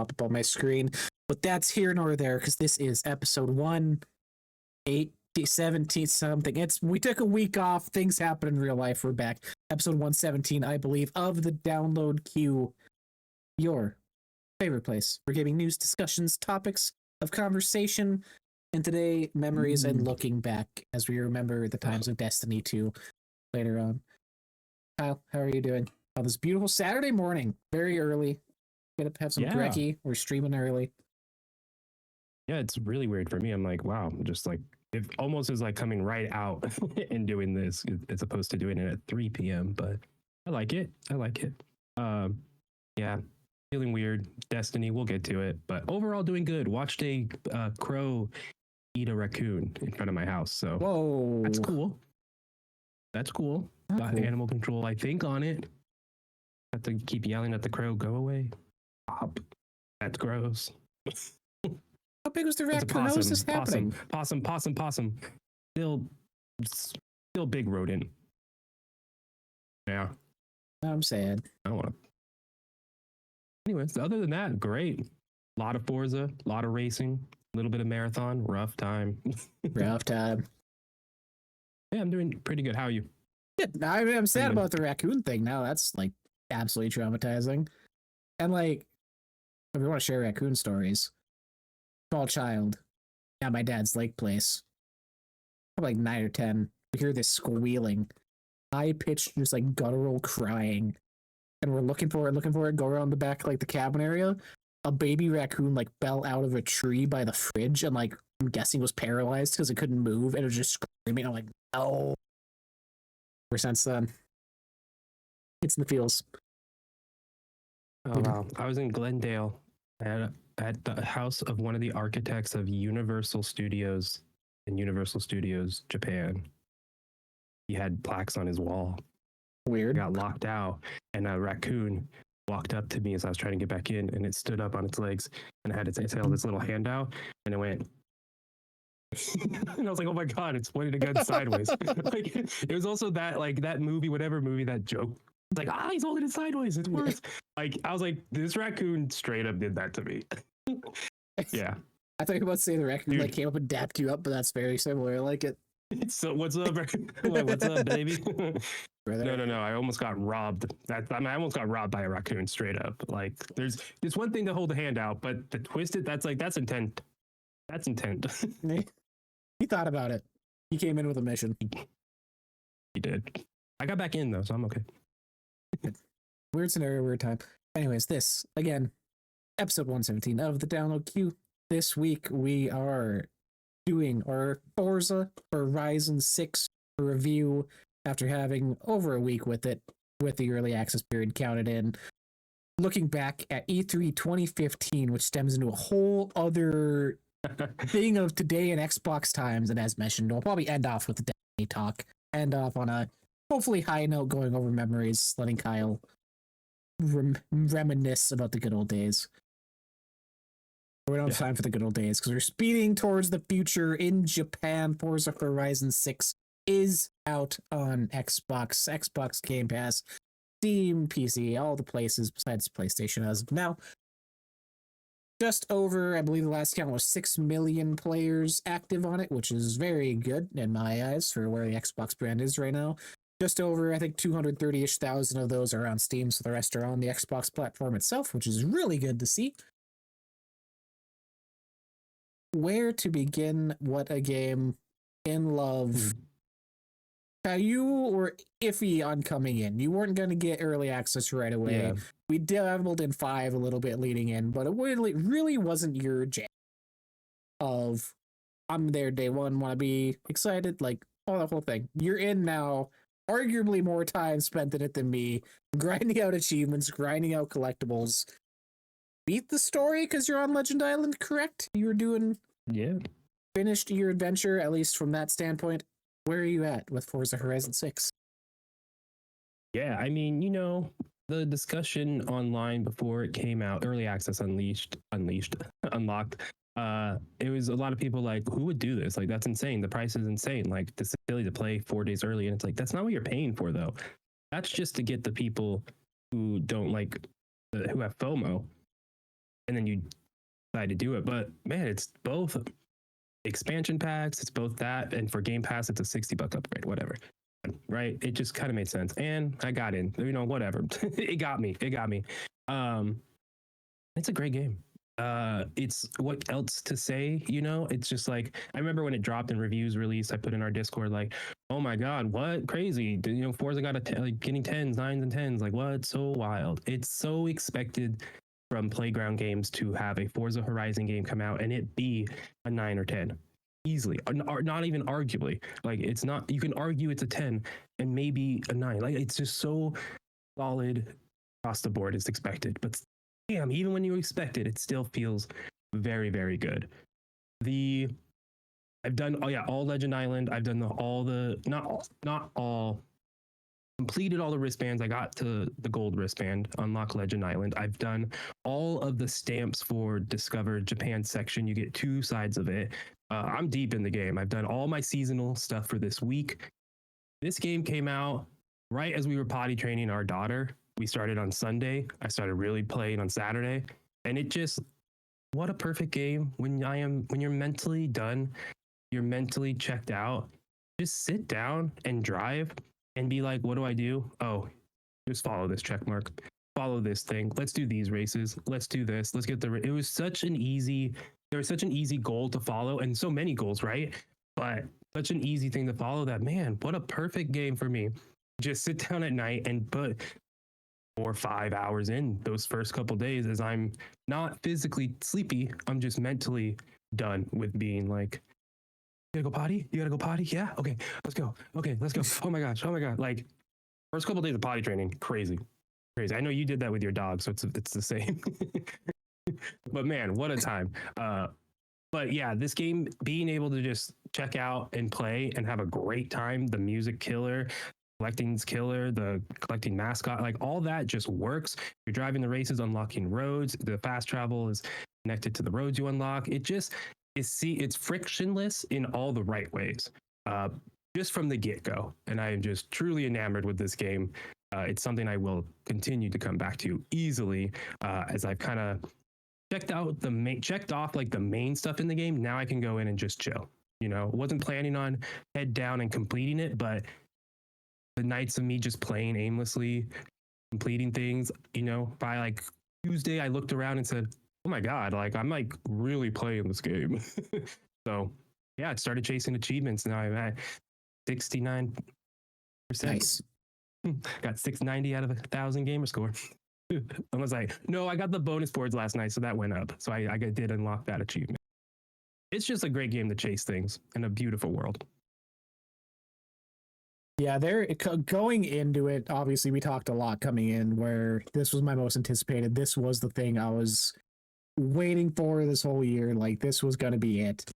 pop up on my screen. But that's here nor there because this is episode 117 something. We took a week off. Things happen in real life. We're back. Episode 117, I believe, of the download queue. Your favorite place for gaming news, discussions, topics of conversation, and today memories and looking back as we remember the times of Destiny 2 later on. Kyle, how are you doing on this beautiful Saturday morning? Very early. Gonna have some brekkie. We're streaming early. Yeah, it's really weird for me. I'm like, wow, just like it almost is like coming right out and doing this as opposed to doing it at 3 p.m. But I like it. Yeah, feeling weird. Destiny, we'll get to it. But overall, doing good. Watched a crow eat a raccoon in front of my house. So whoa, that's cool. That's cool. Got animal control, I think, on it. Have to keep yelling at the crow, go away. Stop. That's gross. How big was the raccoon? How is this happening? Possum. Still big rodent. Yeah. I'm sad. I don't want to. Anyways, other than that, great. A lot of Forza, a lot of racing, a little bit of marathon, rough time. Rough time. Yeah, I'm doing pretty good. How are you? Yeah, I'm sad about the raccoon thing now. That's like absolutely traumatizing. And like, if we want to share raccoon stories, small child at my dad's lake place, probably like 9 or 10, we hear this squealing, high pitched, just like guttural crying. And we're looking for it, go around the back, like the cabin area. A baby raccoon like fell out of a tree by the fridge and like I'm guessing was paralyzed because it couldn't move and it was just screaming. I'm like, no. Ever since then, it's in the feels. Oh wow! I was in Glendale at the house of one of the architects of Universal Studios in Universal Studios Japan. He had plaques on his wall. Weird. I got locked out, and a raccoon walked up to me as I was trying to get back in, and it stood up on its legs, and I had its tail this little hand out, and it went. And I was like, "Oh my god, it's pointing a gun sideways!" Like it was also that movie, whatever movie, that joke. It's like, he's holding it sideways. It's worse. Like I was like, this raccoon straight up did that to me. Yeah. I thought you were about to say the raccoon like came up and dapped you up, but that's very similar. I like it. So what's up? What's up, baby? No. I almost got robbed. I almost got robbed by a raccoon straight up. Like there's one thing to hold a hand out, but to twist it, that's intent. That's intent. He thought about it. He came in with a mission. He did. I got back in though, so I'm okay. Weird scenario, weird time. Anyways, this again, episode 117 of the download queue. This week we are doing our Forza Horizon 6 review after having over a week with it, with the early access period counted in. Looking back at E3 2015, which stems into a whole other thing of today in Xbox times, and as mentioned, we'll probably end off with the Destiny talk. End off on a hopefully high note, going over memories, letting Kyle reminisce about the good old days. We don't have time for the good old days because we're speeding towards the future in Japan. Forza Horizon 6 is out on Xbox Game Pass, Steam, PC, all the places besides PlayStation as of now. Just over, I believe the last count was 6 million players active on it, which is very good in my eyes for where the Xbox brand is right now. Just over, I think, 230-ish thousand of those are on Steam, so the rest are on the Xbox platform itself, which is really good to see. Where to begin? What a game. In love. You were iffy on coming in. You weren't going to get early access right away. Yeah. We dabbled in 5 a little bit leading in, but it really wasn't your jam of, I'm there day one, want to be excited, like, all the whole thing. You're in now, arguably more time spent in it than me, grinding out achievements, grinding out collectibles. Beat the story because you're on Legend Island, correct? You were doing... Yeah. Finished your adventure, at least from that standpoint. Where are you at with Forza Horizon 6? Yeah, I mean, the discussion online before it came out, early access unlocked. It was a lot of people like, who would do this? Like, that's insane. The price is insane. Like, it's silly to play 4 days early. And it's like, that's not what you're paying for, though. That's just to get the people who don't like, who have FOMO. and then you decide to do it. But man, it's both expansion packs, it's both that, and for Game Pass, it's a $60 upgrade, whatever. Right? It just kind of made sense, and I got in. Whatever. It got me. It's a great game. It's what else to say, it's just like, I remember when it dropped and reviews released, I put in our Discord like, oh my god, what crazy, Forza got getting 10s, 9s and 10s, like what, so wild. It's so expected from Playground Games to have a Forza Horizon game come out and it be a 9 or 10 easily, or not even arguably. Like, it's not, you can argue it's a 10 and maybe a 9. Like, it's just so solid across the board. It's expected, but damn, even when you expect it, it still feels very, very good. I've done all Legend Island. I've done not all, completed all the wristbands. I got to the gold wristband, unlock Legend Island. I've done all of the stamps for Discover Japan section. You get 2 sides of it. I'm deep in the game. I've done all my seasonal stuff for this week. This game came out right as we were potty training our daughter. We started on Sunday. I started really playing on Saturday, and it just, what a perfect game when you're mentally done, you're mentally checked out. Just sit down and drive and be like, what do I do? Oh, just follow this check mark, follow this thing. Let's do these races. Let's do this. Let's get there was such an easy goal to follow, and so many goals, right? But such an easy thing to follow that, man, what a perfect game for me. Just sit down at night and put 4 or 5 hours in those first couple days, as I'm not physically sleepy. I'm just mentally done with being like, you gotta go potty? You gotta go potty? Yeah. Okay, let's go. Okay, let's go. Oh my gosh. Like, first couple days of potty training, crazy. I know you did that with your dog, so it's the same. But man, what a time. But yeah, this game, being able to just check out and play and have a great time, the music killer, collecting's killer, the collecting mascot, like all that just works. You're driving the races, unlocking roads, the fast travel is connected to the roads you unlock. It just it's frictionless in all the right ways, just from the get-go. And I am just truly enamored with this game. It's something I will continue to come back to easily, as I've kind of checked off like the main stuff in the game. Now I can go in and just chill. Wasn't planning on head down and completing it, but the nights of me just playing aimlessly, completing things, by like Tuesday, I looked around and said, oh my God, like I'm like really playing this game. So yeah, I started chasing achievements. Now I'm at 69%. Nice. Got 690 out of 1,000 gamer score. I was like, no, I got the bonus boards last night, so that went up. So I did unlock that achievement. It's just a great game to chase things in a beautiful world. Yeah, they're going into it. Obviously, we talked a lot coming in where this was my most anticipated. This was the thing I was waiting for this whole year. Like, this was going to be it.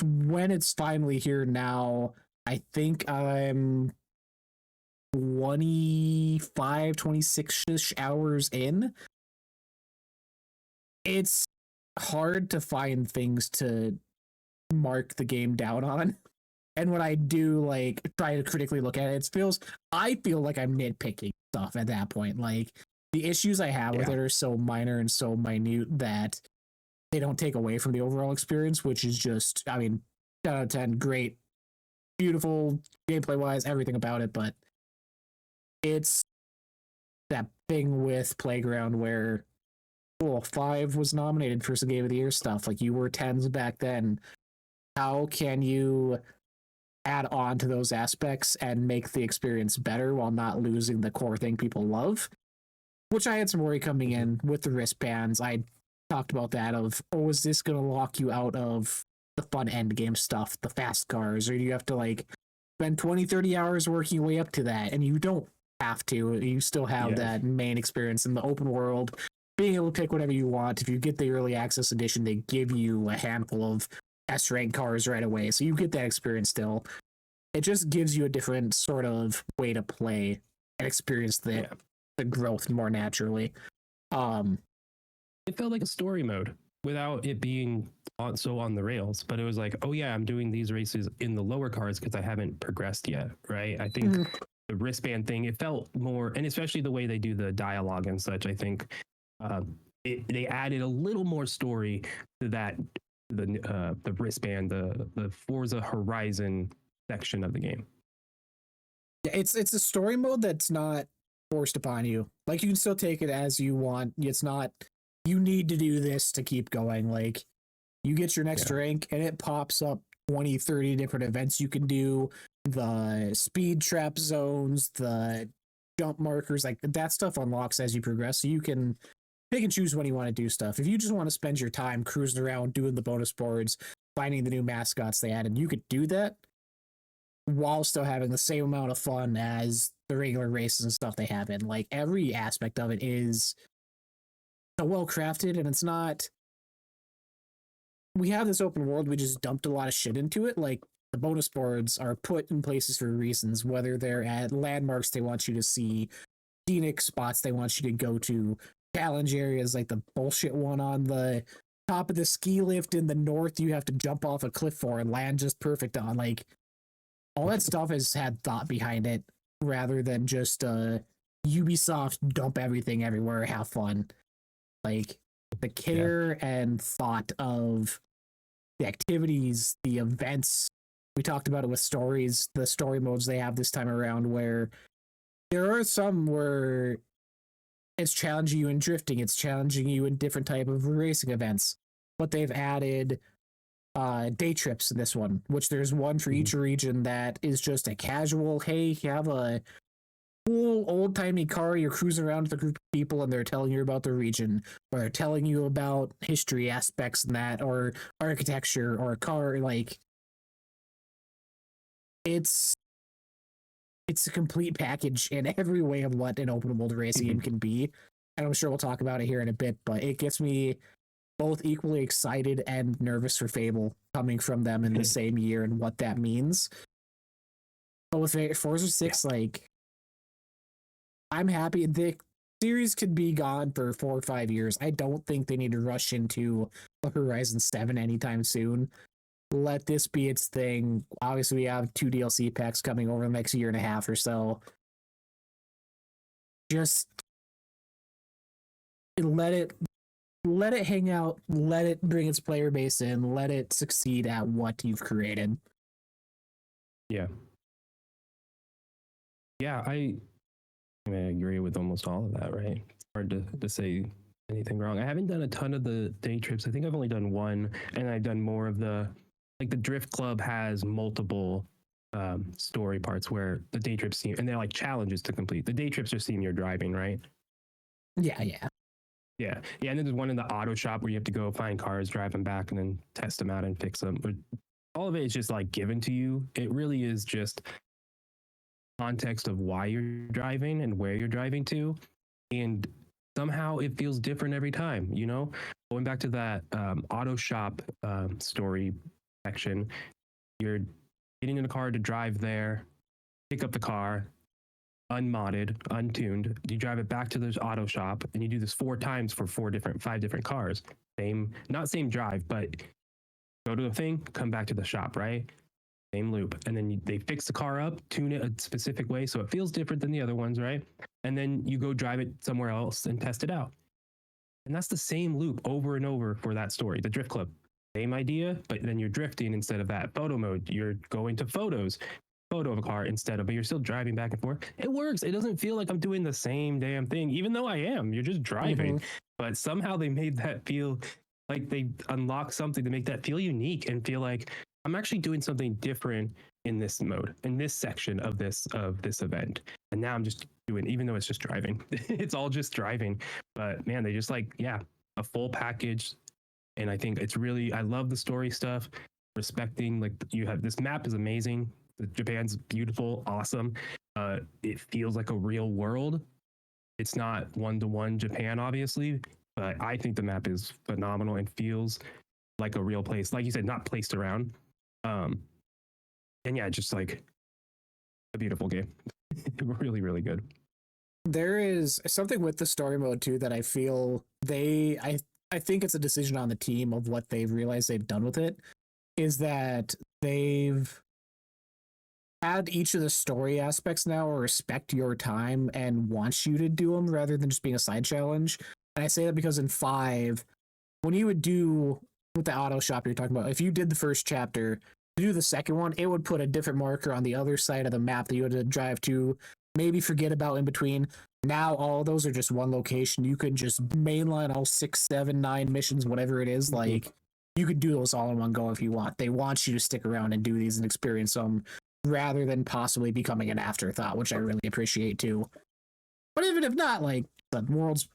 When it's finally here now, I think I'm 26-ish hours in. It's hard to find things to mark the game down on. And when I do like try to critically look at it, I feel like I'm nitpicking stuff at that point. Like, the issues I have with it are so minor and so minute that they don't take away from the overall experience, which is just, 10 out of 10, great, beautiful, gameplay wise, everything about it. But it's that thing with Playground where, cool, 5 was nominated for some Game of the Year stuff. Like, you were 10s back then. How can you add on to those aspects and make the experience better while not losing the core thing people love? Which I had some worry coming in with the wristbands. I talked about that of, oh, is this going to lock you out of the fun end game stuff, the fast cars, or do you have to like spend 20-30 hours working your way up to that? And you don't have to. You still have that main experience in the open world, being able to pick whatever you want. If you get the early access edition, they give you a handful of S-rank cars right away, so you get that experience still. It just gives you a different sort of way to play and experience the growth more naturally. It felt like a story mode without it being so on the rails, but it was like, oh yeah, I'm doing these races in the lower cars because I haven't progressed yet, right? I think the wristband thing, it felt more, and especially the way they do the dialogue and such, I think They added a little more story to that, the wristband, the Forza Horizon section of the game. Yeah, it's a story mode that's not forced upon you. Like you can still take it as you want. It's not you need to do this to keep going. Like you get your next rank and it pops up 20, 30 different events you can do, the speed trap zones, the jump markers, like that stuff unlocks as you progress. So you can pick and choose when you want to do stuff. If you just want to spend your time cruising around doing the bonus boards, finding the new mascots they added, you could do that while still having the same amount of fun as the regular races and stuff they have in. Like every aspect of it is so well crafted, and it's not. We have this open world, we just dumped a lot of shit into it. Like the bonus boards are put in places for reasons, whether they're at landmarks they want you to see, scenic spots they want you to go to, challenge areas like the bullshit one on the top of the ski lift in the north you have to jump off a cliff for and land just perfect on. Like all that stuff has had thought behind it rather than just Ubisoft dump everything everywhere, have fun. Like the care and thought of the activities, the events. We talked about it with stories, the story modes they have this time around, where there are some where it's challenging you in drifting, it's challenging you in different type of racing events, but they've added day trips in this one, which there's one for each region that is just a casual, hey, you have a cool old-timey car, you're cruising around with a group of people and they're telling you about the region, or they're telling you about history aspects in that, or architecture, or a car. Like it's a complete package in every way of what an open world racing game can be. And I'm sure we'll talk about it here in a bit, but it gets me both equally excited and nervous for Fable coming from them in the same year and what that means. But with Forza 6, like, I'm happy. The series could be gone for 4 or 5 years. I don't think they need to rush into a Horizon 7 anytime soon. Let this be its thing. Obviously, we have 2 DLC packs coming over the next year and a half or so. Just let it hang out, let it bring its player base in, let it succeed at what you've created. Yeah. Yeah, I agree with almost all of that, right? It's hard to say anything wrong. I haven't done a ton of the day trips. I think I've only done one, and I've done more of the, like the Drift Club has multiple story parts where the day trips seem, and they're like challenges to complete. The day trips just seem you're driving, right? Yeah. Yeah, and then there's one in the auto shop where you have to go find cars, drive them back, and then test them out and fix them. But all of it is just like given to you. It really is just context of why you're driving and where you're driving to, and somehow it feels different every time. You know, going back to that auto shop story section, you're getting in a car to drive there, pick up the car, unmodded, untuned. You drive it back to the auto shop, and you do this 4 times for 5 different cars. Not same drive, but go to the thing, come back to the shop, right? Same loop. And then they fix the car up, tune it a specific way so it feels different than the other ones, right? And then you go drive it somewhere else and test it out. And that's the same loop over and over for that story. The Drift Club, same idea, but then you're drifting instead of that. Photo mode, you're going to photo of a car instead of, but you're still driving back and forth. It works. It doesn't feel like I'm doing the same damn thing, even though I am. You're just driving. But somehow they made that feel like they unlocked something to make that feel unique and feel like I'm actually doing something different in this mode, in this section of this event. And now I'm just doing, even though it's just driving, it's all just driving. But man, they just like, a full package. And I think it's really, I love the story stuff, respecting, like, you have, this map is amazing. Japan's beautiful, awesome. It feels like a real world. It's not one-to-one Japan, obviously, but I think the map is phenomenal and feels like a real place. Like you said, not placed around. And yeah, just like a beautiful game. Really, really good. There is something with the story mode too that I feel I think it's a decision on the team of what they've realized they've done with it, is that they've had each of the story aspects now respect your time and wants you to do them rather than just being a side challenge. And I say that because in 5, when you would do with the auto shop you're talking about, if you did the first chapter, to do the second one, it would put a different marker on the other side of the map that you had to drive to, maybe forget about in between. Now all of those are just one location. You could just mainline all 6, 7, 9 missions, whatever it is. Like, you could do those all in one go if you want. They want you to stick around and do these and experience them rather than possibly becoming an afterthought, which I really appreciate too. But even if not, like, the world's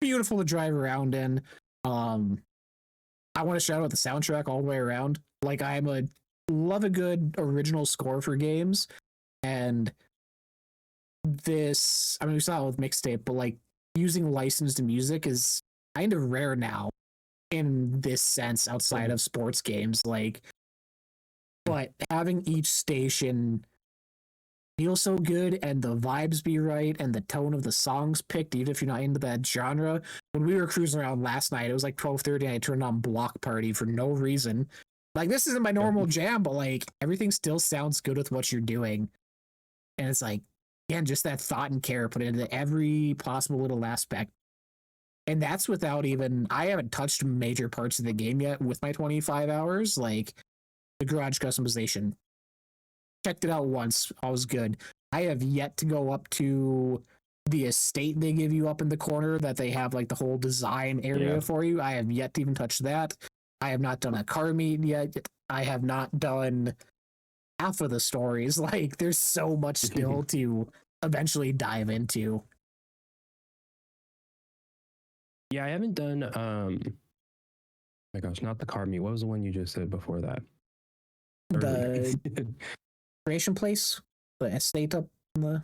beautiful to drive around in. I want to shout out the soundtrack all the way around. Like, love a good original score for games, and this, I mean, we saw it with mixtape, but like using licensed music is kind of rare now in this sense outside of sports games. Like, but having each station feel so good and the vibes be right and the tone of the songs picked, even if you're not into that genre. When we were cruising around last night, it was like 12:30 and I turned on Block Party for no reason. Like, this isn't my normal jam, but like everything still sounds good with what you're doing. And it's like, again, just that thought and care put into every possible little aspect. And that's without even, I haven't touched major parts of the game yet with my 25 hours, like the garage customization. Checked it out once, all was good. I have yet to go up to the estate they give you up in the corner that they have like the whole design area for you. I have yet to even touch that. I have not done a car meet yet. I have not done half of the stories. Like, there's so much still to eventually dive into. Yeah, I haven't done oh my gosh, not the car meet. What was the one you just said before that? The creation place, the estate up in the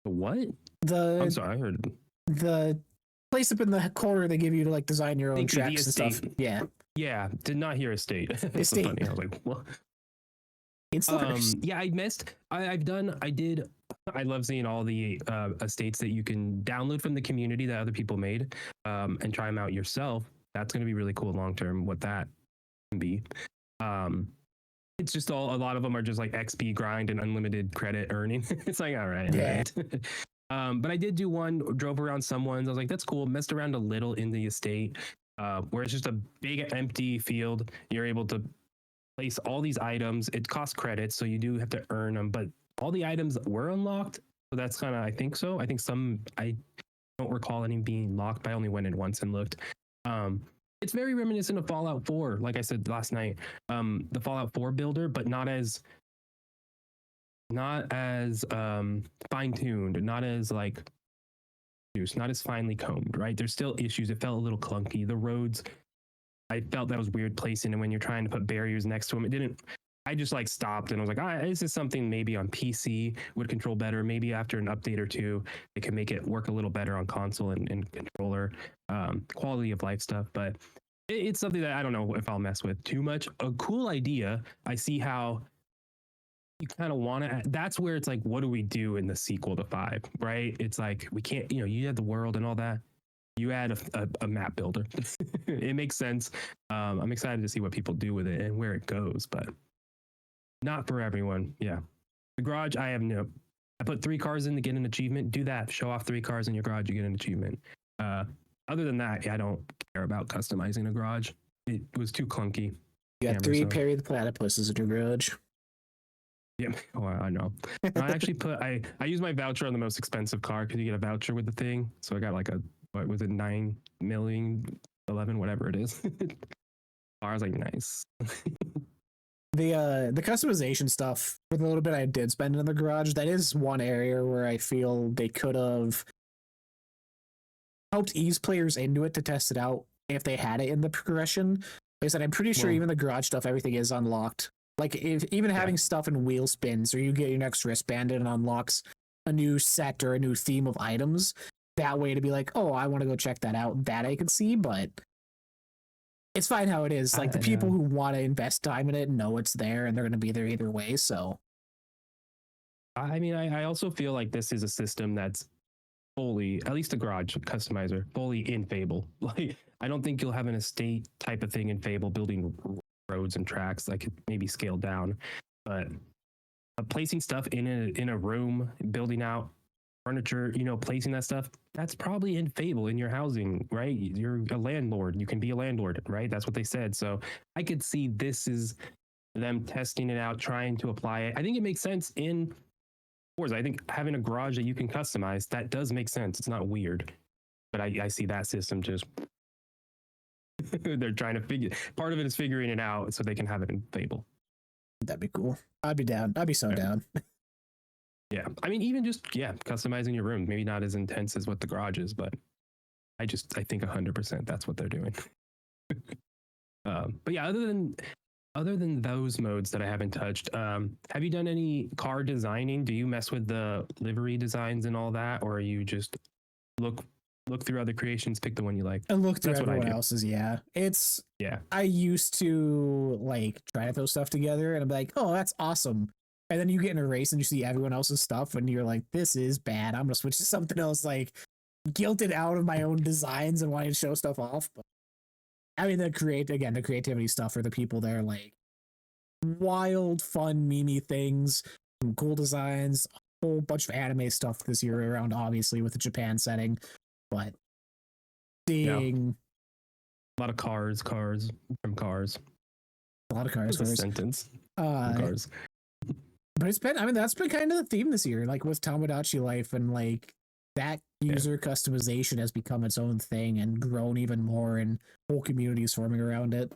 what? The I'm sorry, I heard the place up in the corner they give you to like design your own tracks and stuff. Yeah, did not hear estate. That's so funny. I was like, what? It's yeah, I missed. I love seeing all the estates that you can download from the community that other people made, and try them out yourself. That's going to be really cool long term. What that can be. It's just a lot of them are just like XP grind and unlimited credit earning. It's like, all right. But I did do one, drove around some ones. I was like, that's cool. Messed around a little in the estate, where it's just a big empty field. You're able to place all these items. It costs credits, so you do have to earn them. But all the items were unlocked. So that's kind of, I think so. I think I don't recall any being locked, but I only went in once and looked. It's very reminiscent of Fallout 4, like I said last night. The Fallout 4 builder, but not as fine-tuned, not as like not as finely combed, right? There's still issues. It felt a little clunky. The roads, I felt that was weird placing, and when you're trying to put barriers next to them, it didn't. I just like stopped and I was like, this is something maybe on PC would control better. Maybe after an update or two, it can make it work a little better on console and controller, quality of life stuff. But it's something that I don't know if I'll mess with too much. A cool idea. I see how you kind of want to. That's where it's like, what do we do in the sequel to 5? Right? It's like we can't. You had the world and all that. You add a map builder. It makes sense. I'm excited to see what people do with it and where it goes, but not for everyone. Yeah. The garage, I put 3 cars in to get an achievement. Do that. Show off 3 cars in your garage, you get an achievement. Other than that, I don't care about customizing a garage. It was too clunky. You got 3 Perry the Platypuses in your garage. Yeah, oh, I know. I actually I use my voucher on the most expensive car because you get a voucher with the thing. So I got like what was it, 9 million, 11, whatever it is. I was like, nice. The customization stuff, for the little bit I did spend in the garage, that is one area where I feel they could have helped ease players into it to test it out if they had it in the progression. Like I said, I'm pretty sure even the garage stuff, everything is unlocked. Like, even having stuff in wheel spins, or you get your next wristband and it unlocks a new set or a new theme of items, that way to be like, oh, I want to go check that out, that I can see, but it's fine how it is. Like, the people who want to invest time in it know it's there and they're going to be there either way. So, I mean, I also feel like this is a system that's fully, at least the garage customizer, fully in Fable. Like, I don't think you'll have an estate type of thing in Fable building roads and tracks that could maybe scale down, but placing stuff in a room, building out furniture, placing that stuff, that's probably in Fable in your housing, right? You're a landlord. You can be a landlord, right? That's what they said. So I could see this is them testing it out, trying to apply it. I think it makes sense in Forza. I think having a garage that you can customize, that does make sense. It's not weird. But I see that system just they're trying to part of it is figuring it out so they can have it in Fable. That'd be cool. I'd be down. I'd be so down. Yeah. I mean, even just, customizing your room, maybe not as intense as what the garage is, but I think 100% that's what they're doing. But yeah, other than those modes that I haven't touched, have you done any car designing? Do you mess with the livery designs and all that? Or are you just look through other creations, pick the one you like? And look through everyone else's. I used to like try to throw stuff together and I'm like, oh, that's awesome. And then you get in a race and you see everyone else's stuff and you're like, this is bad. I'm gonna switch to something else, like guilted out of my own designs and wanting to show stuff off. But I mean, the creativity stuff for the people there, like wild, fun, memey things, some cool designs, a whole bunch of anime stuff this year around, obviously with the Japan setting. But seeing a lot of cars. A lot of cars. Sentence. Cars. But that's been kind of the theme this year, like with Tomodachi Life, and like that user customization has become its own thing and grown even more, and whole communities forming around it.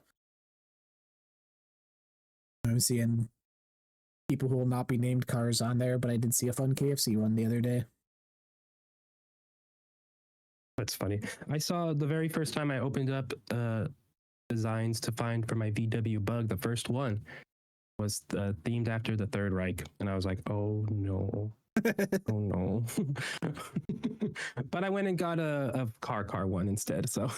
I'm seeing people who will not be named cars on there, but I did see a fun KFC one the other day. That's funny. I saw the very first time I opened up designs to find for my VW Bug, the first one was themed after the Third Reich. And I was like, oh no. Oh no. But I went and got a car one instead. So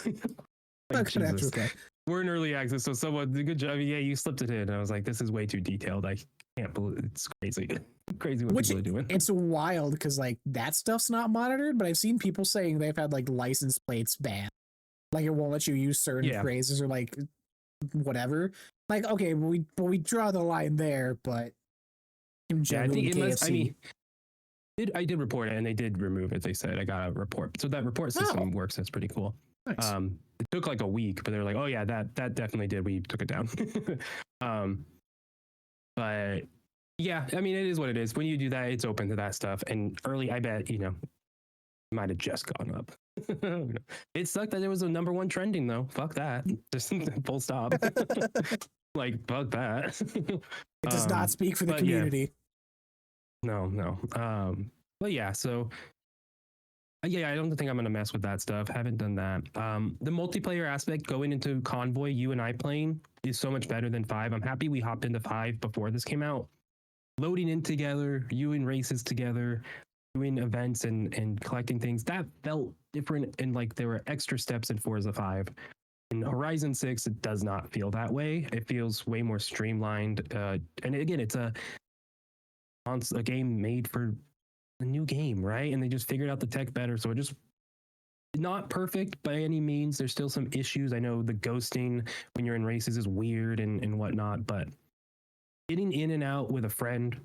Okay. We're in early access, so someone did a good job. Yeah, you slipped it in. And I was like, this is way too detailed. I can't believe it's crazy. Crazy what people are doing. It's wild because like that stuff's not monitored, but I've seen people saying they've had like license plates banned. Like it won't let you use certain phrases or like whatever. Like, okay, we draw the line there, but in general, I did report it and they did remove it. They said I got a report. So that report system works. That's pretty cool. Nice. It took like a week, but they're like, oh yeah, that definitely did. We took it down. But yeah, I mean, it is what it is. When you do that, it's open to that stuff. And early, I bet, might have just gone up. It sucked that it was a #1 trending though. Fuck that. Just full stop. Like, fuck that. It does not speak for the community. Yeah. No. But yeah, so I don't think I'm gonna mess with that stuff. Haven't done that. The multiplayer aspect going into Convoy, you and I playing, is so much better than 5. I'm happy we hopped into 5 before this came out. Loading in together, you in races together, doing events and collecting things, that felt different, and like there were extra steps in Forza 5. In Horizon 6, it does not feel that way. It feels way more streamlined. And again, it's a game made for a new game, right? And they just figured out the tech better. So it just not perfect by any means. There's still some issues. I know the ghosting when you're in races is weird and whatnot, but getting in and out with a friend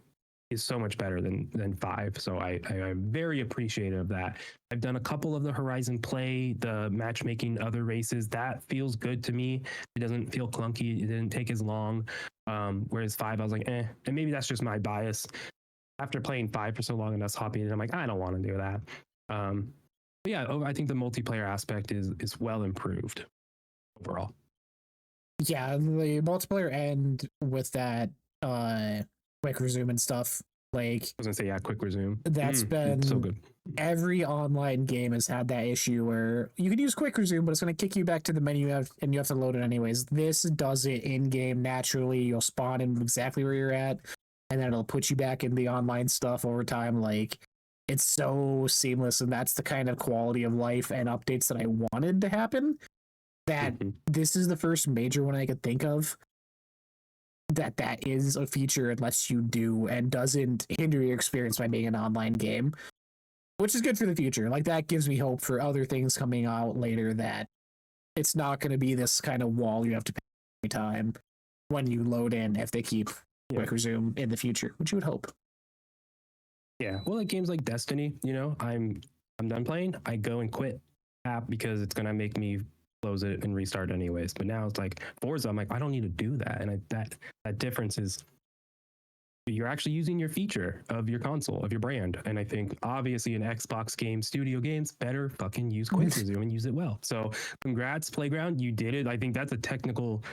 is so much better than 5. So I'm very appreciative of that. I've done a couple of the Horizon play, the matchmaking, other races. That feels good to me. It doesn't feel clunky. It didn't take as long. Whereas 5, I was like, And maybe that's just my bias. After playing 5 for so long and us hopping in, I'm like, I don't want to do that. But yeah, I think the multiplayer aspect is well improved overall. Yeah, the multiplayer end with that quick resume and stuff. Like, I was gonna say, quick resume. That's been so good. Every online game has had that issue where you can use quick resume, but it's going to kick you back to the menu and you have to load it anyways. This does it in game naturally. You'll spawn in exactly where you're at, and then it'll put you back in the online stuff over time. Like, it's so seamless, and that's the kind of quality of life and updates that I wanted to happen. That this is the first major one I could think of that is a feature it lets you do and doesn't hinder your experience by being an online game, which is good for the future. Like, that gives me hope for other things coming out later, that it's not going to be this kind of wall you have to pay every time when you load in if they keep quick resume in the future, which you would hope. Yeah, well, like games like Destiny, you know, I'm done playing. I go and quit app because it's gonna make me close it and restart anyways. But now it's like Forza, I'm like, I don't need to do that, and that difference is you're actually using your feature of your console, of your brand. And I think obviously an Xbox game, studio games, better fucking use quick resume and use it well. So congrats, Playground, you did it. I think that's a technical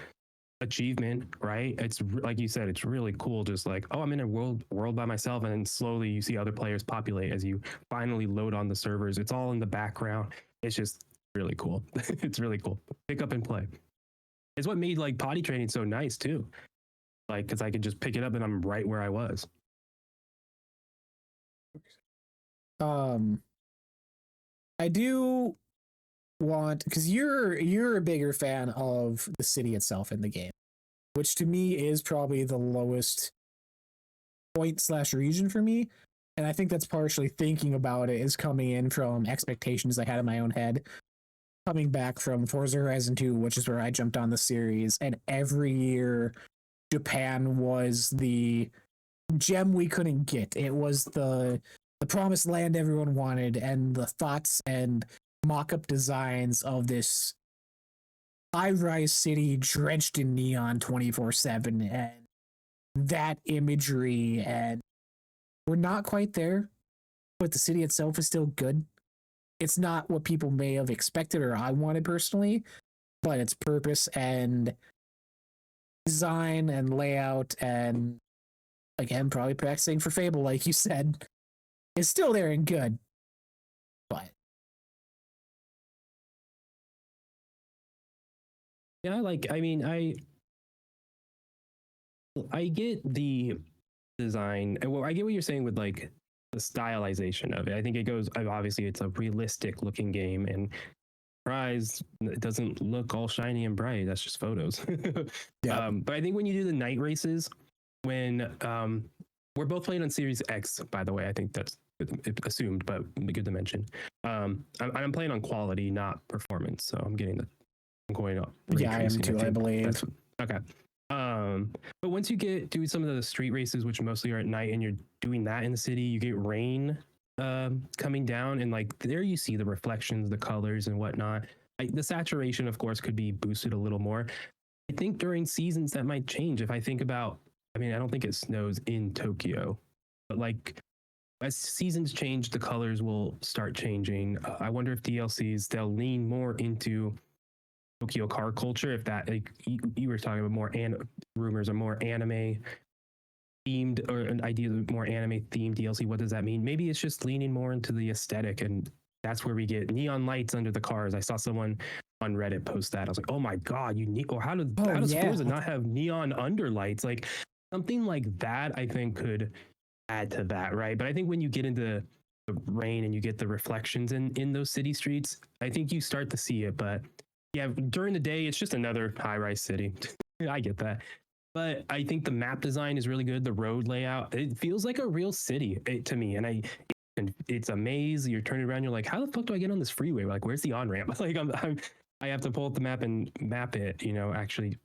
achievement, right? It's like you said, it's really cool. Just like, oh, I'm in a world by myself, and then slowly you see other players populate as you finally load on the servers. It's all in the background. It's just really cool. It's really cool. Pick up and play. It's what made like potty training so nice too. Like, because I could just pick it up and I'm right where I was. I do want, because you're a bigger fan of the city itself in the game, which to me is probably the lowest point / region for me. And I think that's partially thinking about it is coming in from expectations I had in my own head, coming back from Forza Horizon 2, which is where I jumped on the series, and every year Japan was the gem we couldn't get. It was the promised land everyone wanted, and the thoughts and mock-up designs of this high-rise city drenched in neon 24/7, and that imagery. And we're not quite there, but the city itself is still good. It's not what people may have expected or I wanted personally, but its purpose and design and layout, and again, probably practicing for Fable, like you said, is still there and good. But yeah, I mean, I get the design. Well, I get what you're saying with like the stylization of it. I think it goes, obviously it's a realistic looking game, and Rise, it doesn't look all shiny and bright. That's just photos. yeah, But I think when you do the night races, when we're both playing on Series X, by the way, I think that's assumed, but good to mention. I'm playing on quality, not performance, so I'm going up. yeah, I am too, I believe. Okay. But once you do some of the street races, which mostly are at night, and you're doing that in the city, you get rain coming down, and like there you see the reflections, the colors and whatnot. The saturation, of course, could be boosted a little more. I think during seasons that might change. If I think about, I mean, I don't think it snows in Tokyo, but like as seasons change, the colors will start changing. I wonder if DLCs, they'll lean more into Tokyo car culture. If that, like you were talking about more rumors are more anime themed, or an idea of more anime themed DLC. What does that mean? Maybe it's just leaning more into the aesthetic, and that's where we get neon lights under the cars. I saw someone on Reddit post that. I was like, oh my god, you need, or how does Forza not have neon under lights? Like something like that, I think could add to that, right? But I think when you get into the rain and you get the reflections in those city streets, I think you start to see it. But yeah, during the day, it's just another high-rise city. I get that. But I think the map design is really good. The road layout, it feels like a real city to me. And it's a maze. You're turning around. You're like, how the fuck do I get on this freeway? Like, where's the on ramp? Like, I have to pull up the map and map it. You know, actually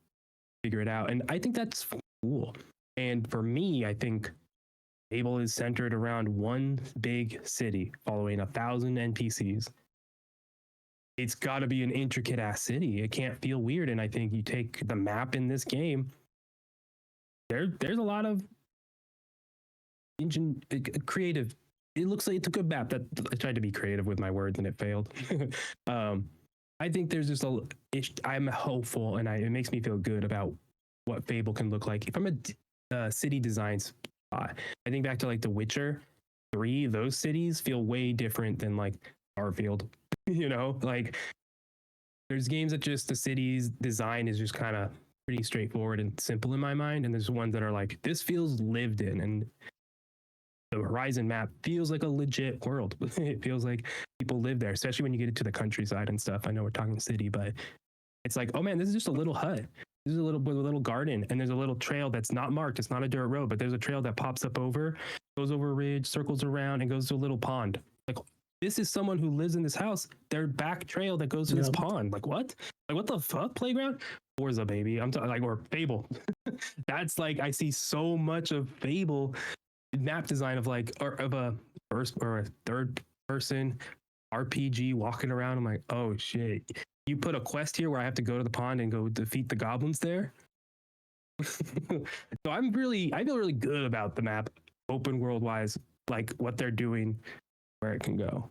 figure it out. And I think that's cool. And for me, I think Fable is centered around one big city following 1,000 NPCs. It's got to be an intricate ass city. It can't feel weird. And I think you take the map in this game, there's a lot of creative. It looks like it's a good map. That I tried to be creative with my words and it failed. I think there's just I'm hopeful, and it makes me feel good about what Fable can look like from a city design spot. I think back to like The Witcher 3. Those cities feel way different than like Starfield. You know, like there's games that just the city's design is just kind of pretty straightforward and simple in my mind, and there's ones that are like, this feels lived in, and the Horizon map feels like a legit world. It feels like people live there, especially when you get into the countryside and stuff. I know we're talking city, but it's like, oh man, this is just a little hut. This is a little garden, and there's a little trail that's not marked. It's not a dirt road, but there's a trail that pops up goes over a ridge, circles around, and goes to a little pond. Like, this is someone who lives in this house, their back trail that goes to this pond. Like, what? Like, what the fuck? Playground? Forza, baby. I'm talking like, or Fable. That's like, I see so much of Fable map design of like or of a first or a third person RPG walking around. I'm like, oh shit. You put a quest here where I have to go to the pond and go defeat the goblins there. So I feel really good about the map, open world wise, like what they're doing, where it can go.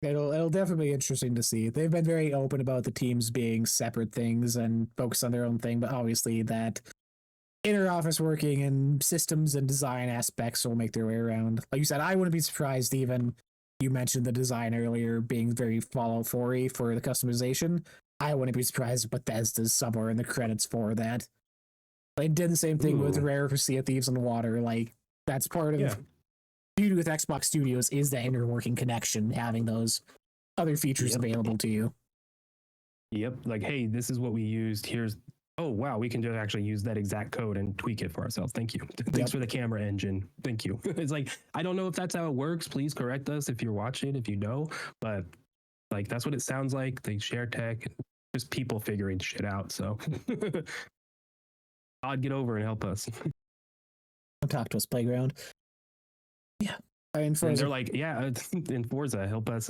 It'll definitely be interesting to see. They've been very open about the teams being separate things and focus on their own thing, but obviously that inner office working and systems and design aspects will make their way around. Like you said, I wouldn't be surprised even you mentioned the design earlier being very Fallout 4-y for the customization. I wouldn't be surprised if Bethesda's somewhere in the credits for that. They did the same thing with Rare for Sea of Thieves and Water. Like that's part of beauty with Xbox Studios is that inner working connection, having those other features available to you. Yep. Like, hey, this is what we used. Here's, oh, wow, we can just actually use that exact code and tweak it for ourselves. Thank you. Thanks for the camera engine. Thank you. It's like, I don't know if that's how it works. Please correct us if you're watching, if you know, but like, that's what it sounds like. They share tech, just people figuring shit out. So I'd get over and help us. Talk to us, Playground. Yeah. And they're like, yeah, in Forza, help us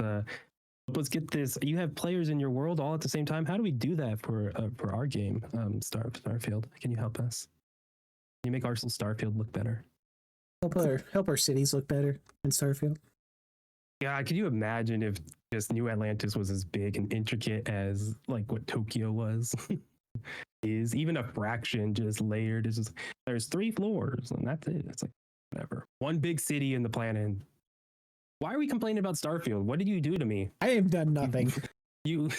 get this. You have players in your world all at the same time. How do we do that for our game, Starfield? Can you help us? Can you make Arsenal Starfield look better? Help our cities look better in Starfield. Yeah, can you imagine if just New Atlantis was as big and intricate as like what Tokyo was? Is even a fraction just layered? It's just there's 3 floors and that's it. It's like whatever. One big city in the planet. Why are we complaining about Starfield? What did you do to me? I have done nothing. You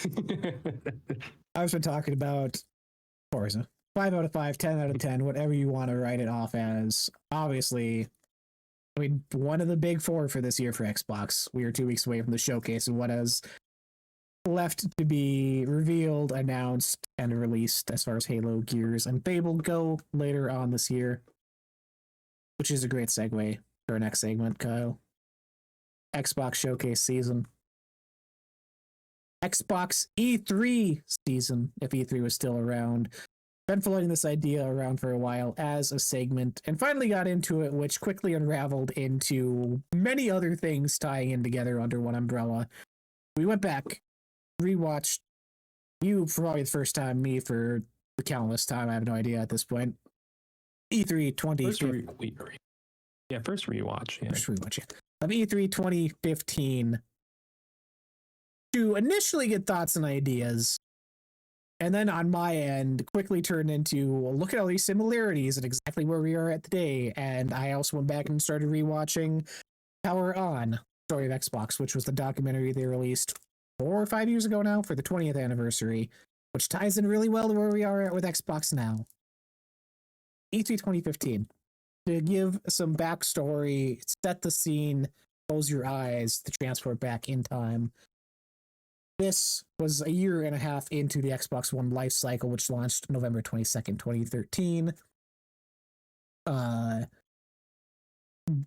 I was talking about Forza. 5 out of 5, 10 out of 10, whatever you want to write it off as. Obviously, I mean, one of the big 4 for this year for Xbox. We are 2 weeks away from the showcase and what has left to be revealed, announced, and released as far as Halo, Gears, and Fable go later on this year. Which is a great segue to our next segment, Kyle. Xbox Showcase season. Xbox E3 season, if E3 was still around. Been floating this idea around for a while as a segment, and finally got into it, which quickly unraveled into many other things tying in together under one umbrella. We went back, rewatched you for probably the first time, me for the countless time, I have no idea at this point. E3 2015. First rewatch. Yeah. First rewatch, yeah. Of E3 2015 to initially get thoughts and ideas, and then on my end quickly turned into look at all these similarities and exactly where we are at today. And I also went back and started rewatching Power On, Story of Xbox, which was the documentary they released 4 or 5 years ago now for the 20th anniversary, which ties in really well to where we are at with Xbox now. E3 2015. To give some backstory, set the scene, close your eyes to transport back in time. This was a year and a half into the Xbox One life cycle, which launched November 22nd, 2013.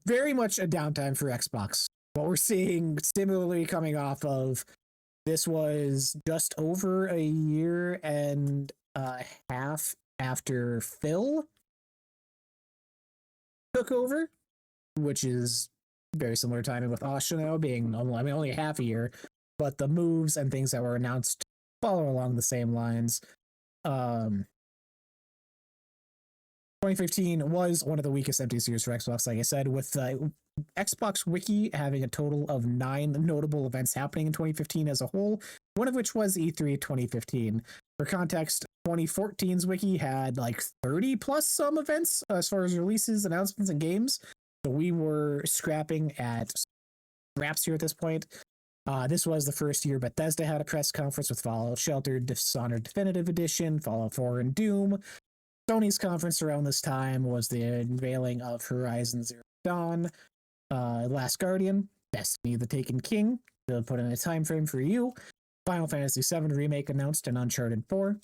Very much a downtime for Xbox. What we're seeing similarly coming off of this was just over a year and a half after Phil took over, which is very similar timing with Oshino being only a half a year, but the moves and things that were announced follow along the same lines. 2015 was one of the weakest empty years for Xbox, like I said, with Xbox Wiki having a total of 9 notable events happening in 2015 as a whole, one of which was E3 2015. For context, 2014's Wiki had like 30 plus some events as far as releases, announcements, and games. So we were scrapping at scraps here at this point. This was the first year Bethesda had a press conference with Fallout Shelter, Dishonored Definitive Edition, Fallout 4, and Doom. Sony's conference around this time was the unveiling of Horizon Zero Dawn, Last Guardian, Destiny the Taken King, to put in a time frame for you, Final Fantasy VII Remake announced, and Uncharted 4.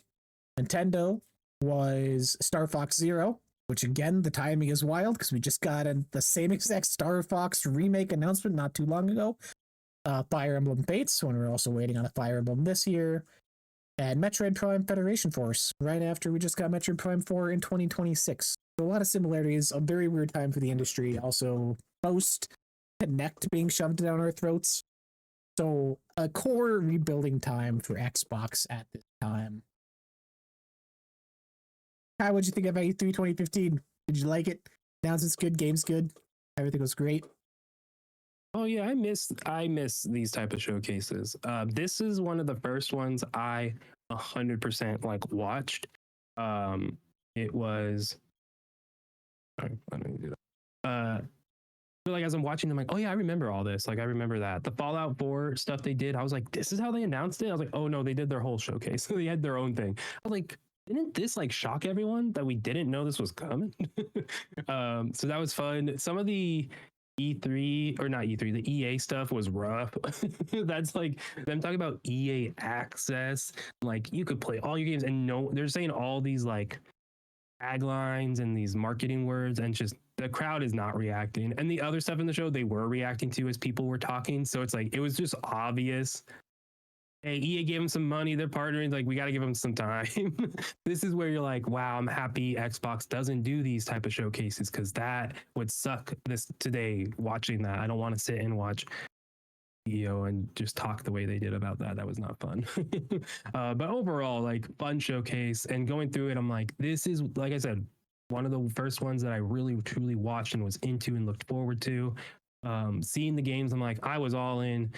Nintendo was Star Fox Zero, which again, the timing is wild because we just got the same exact Star Fox Remake announcement not too long ago. Fire Emblem Fates, when we're also waiting on a Fire Emblem this year. And Metroid Prime Federation Force, right after we just got Metroid Prime 4 in 2026. A lot of similarities. A very weird time for the industry. Also, post Connect being shoved down our throats. So a core rebuilding time for Xbox at this time. How would you think about E3 2015? Did you like it? Announcements good, games good, everything was great. Oh yeah, I miss these type of showcases. This is one of the first ones I 100% like watched. It was. Sorry, I don't do that. But like as I'm watching, I'm like, oh yeah, I remember all this. Like I remember that the Fallout 4 stuff they did. I was like, this is how they announced it. I was like, oh no, they did their whole showcase. They had their own thing. I was like, didn't this like shock everyone that we didn't know this was coming? So that was fun. Some of the E3 or not E3, the EA stuff was rough. That's like them talking about EA access. Like you could play all your games and no, they're saying all these like taglines and these marketing words and just the crowd is not reacting. And the other stuff in the show they were reacting to as people were talking. So it's like it was just obvious. Hey, EA gave them some money. They're partnering. Like we got to give them some time. This is where you're like, wow, I'm happy Xbox doesn't do these type of showcases because that would suck this today. Watching that, I don't want to sit and watch CEO and just talk the way they did about that. That was not fun. But overall, like fun showcase and going through it, I'm like, this is like I said, one of the first ones that I really truly watched and was into and looked forward to. Seeing the games, I'm like, I was all in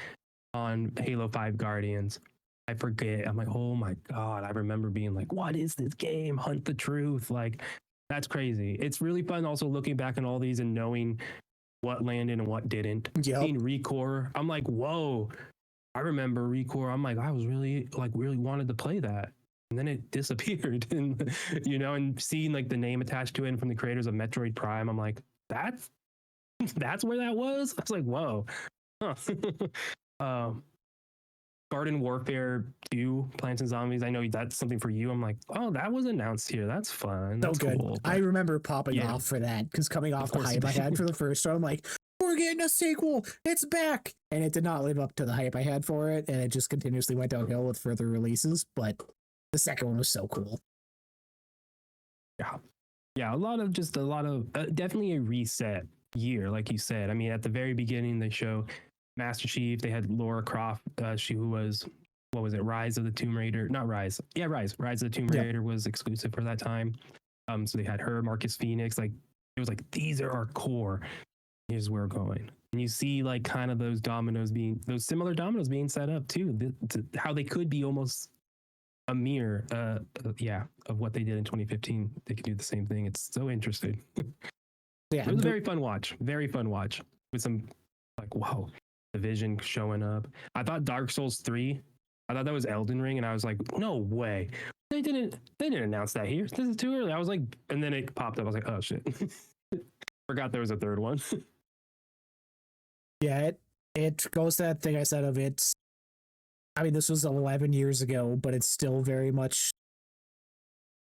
on Halo 5 Guardians. I forget. I'm like, oh my God. I remember being like, what is this game? Hunt the Truth. Like, that's crazy. It's really fun also looking back on all these and knowing what landed and what didn't. Yep. Seeing Recore, I'm like, whoa. I remember Recore. I'm like, I was really wanted to play that. And then it disappeared. And you know, and seeing like the name attached to it and from the creators of Metroid Prime, I'm like, that's where that was. I was like, whoa. Huh. Garden Warfare 2, Plants and Zombies. I know that's something for you. I'm like, oh, that was announced here. That's fun. That's so good. Cool. I remember popping off for that because coming off the hype I had for the first one, I'm like, we're getting a sequel. It's back. And it did not live up to the hype I had for it. And it just continuously went downhill with further releases. But the second one was so cool. Yeah. Yeah. A lot of definitely a reset year, like you said. I mean, at the very beginning, they show Master Chief. They had Lara Croft, she who was, what was it, Rise of the Tomb Raider? Not Rise. Yeah, Rise of the Tomb Raider was exclusive for that time. So they had her, Marcus Phoenix. Like it was like, these are our core. Here's where we're going. And you see like kind of those similar dominoes being set up too. How they could be almost a mirror, of what they did in 2015. They could do the same thing. It's so interesting. Yeah, it was a very fun watch. Very fun watch with some like, whoa. Division showing up. I thought Dark Souls 3. I thought that was Elden Ring, and I was like, no way. They didn't announce that here. This is too early. I was like, and then it popped up. I was like, oh shit. Forgot there was a third one. Yeah, it goes to that thing I said of it's. I mean, this was 11 years ago, but it's still very much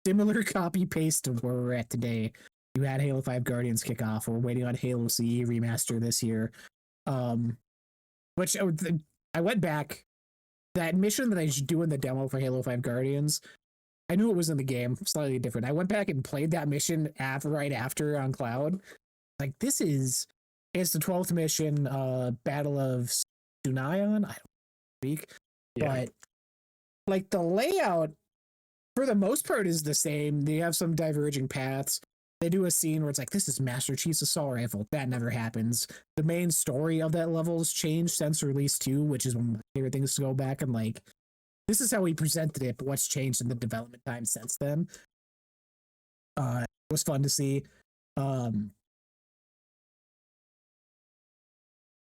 similar copy paste of where we're at today. You had Halo 5 Guardians kick off. We're waiting on Halo CE remaster this year. Which I went back, that mission that I should do in the demo for Halo 5 Guardians, I knew it was in the game, slightly different. I went back and played that mission right after on Cloud. Like, it's the 12th mission, Battle of Sunayon, I don't speak, but like the layout, for the most part, is the same. They have some diverging paths. They do a scene where it's like, this is Master Chief's assault rifle. That never happens. The main story of that level has changed since release 2, which is one of my favorite things to go back and like, this is how we presented it, but what's changed in the development time since then. It was fun to see.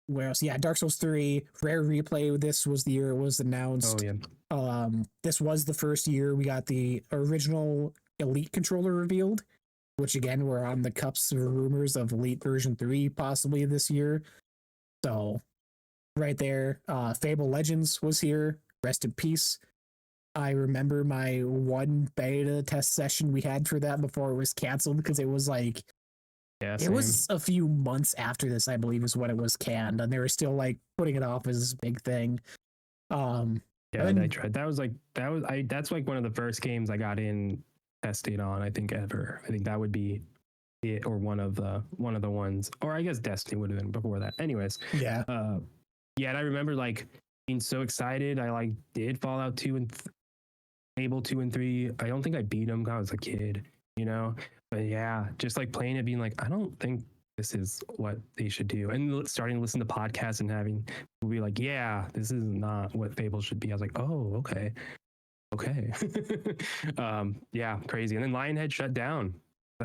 Where else? Yeah, Dark Souls 3, Rare Replay. This was the year it was announced. Oh, yeah. This was the first year we got the original Elite controller revealed, which again, we're on the cups of rumors of Elite version 3 possibly this year. So right there, Fable Legends was here. Rest in peace. I remember my one beta test session we had for that before it was canceled because it was like, it was a few months after this, I believe, is when it was canned, and they were still like putting it off as a big thing. Yeah, I tried. That's like one of the first games I got in testing on, I think, ever. I think that would be it or one of the ones, or I guess Destiny would have been before that. Anyways, Yeah. Yeah, and I remember like being so excited. I like did Fallout 2 and Fable 2 and 3. I don't think I beat them 'cause I was a kid, you know. But yeah, just like playing it, being like, I don't think this is what they should do, and starting to listen to podcasts and having people be like, yeah, this is not what Fable should be. I was like, oh, okay. Yeah, crazy. And then Lionhead shut down,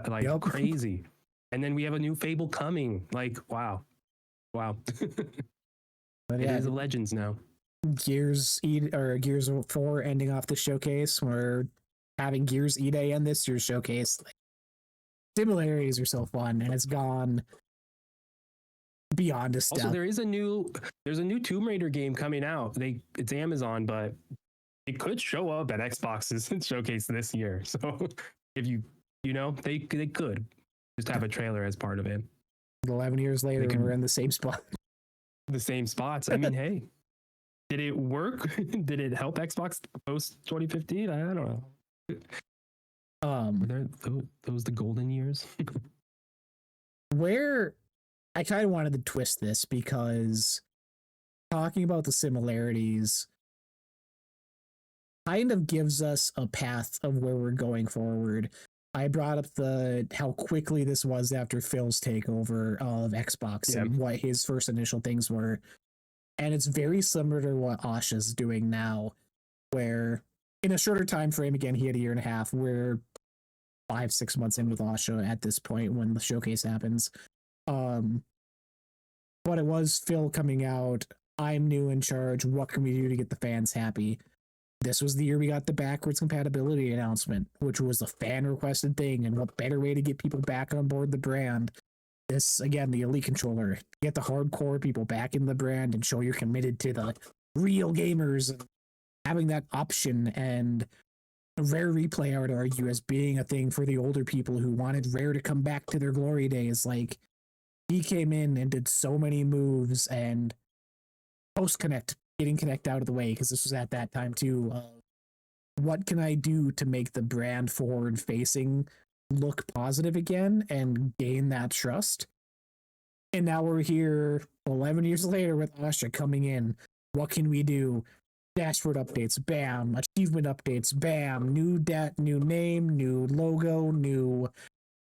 like Yep. crazy. And then we have a new Fable coming. Like, wow. But It yeah, is a Legends now. Gears 4 ending off the showcase. We're having Gears E-Day end this year's showcase. Like, similarities are so fun, and it's gone beyond a step. Also, there's a new Tomb Raider game coming out. It's Amazon, but it could show up at Xbox's showcase this year. So if they could just have a trailer as part of it. 11 years later, we're in the same spot. The same spots. I mean, hey, did it work? Did it help Xbox post 2015? I don't know. Were those the golden years? Where I kind of wanted to twist this, because talking about the similarities kind of gives us a path of where we're going forward. I brought up how quickly this was after Phil's takeover of Xbox and what his first initial things were. And it's very similar to what Asha's doing now, where in a shorter time frame, again, he had a year and a half, we're 5-6 months in with Asha at this point when the showcase happens. But it was Phil coming out, I'm new in charge, what can we do to get the fans happy? This was the year we got the backwards compatibility announcement, which was a fan requested thing, and what better way to get people back on board the brand. This, again, the Elite controller, get the hardcore people back in the brand and show you're committed to the real gamers, and having that option, and Rare Replay, I would argue, as being a thing for the older people who wanted Rare to come back to their glory days. Like, he came in and did so many moves, and post-Connect, getting Connect out of the way, because this was at that time too. What can I do to make the brand forward-facing look positive again and gain that trust? And now we're here 11 years later with Asha coming in. What can we do? Dashboard updates, bam. Achievement updates, bam. New name, new logo, new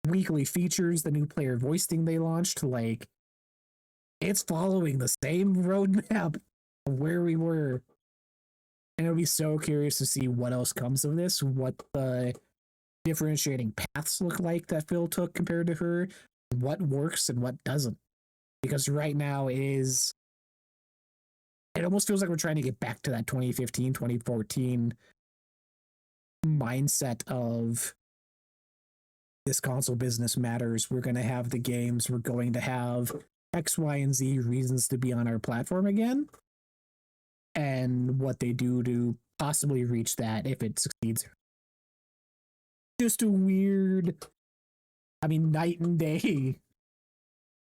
weekly features, the new player voice thing they launched. Like, it's following the same roadmap of where we were. And it'll be so curious to see what else comes of this, what the differentiating paths look like that Phil took compared to her, what works and what doesn't. Because right now it almost feels like we're trying to get back to that 2015, 2014 mindset of this console business matters. We're going to have the games. We're going to have X, Y, and Z reasons to be on our platform again. And what they do to possibly reach that if it succeeds. Just a weird, night and day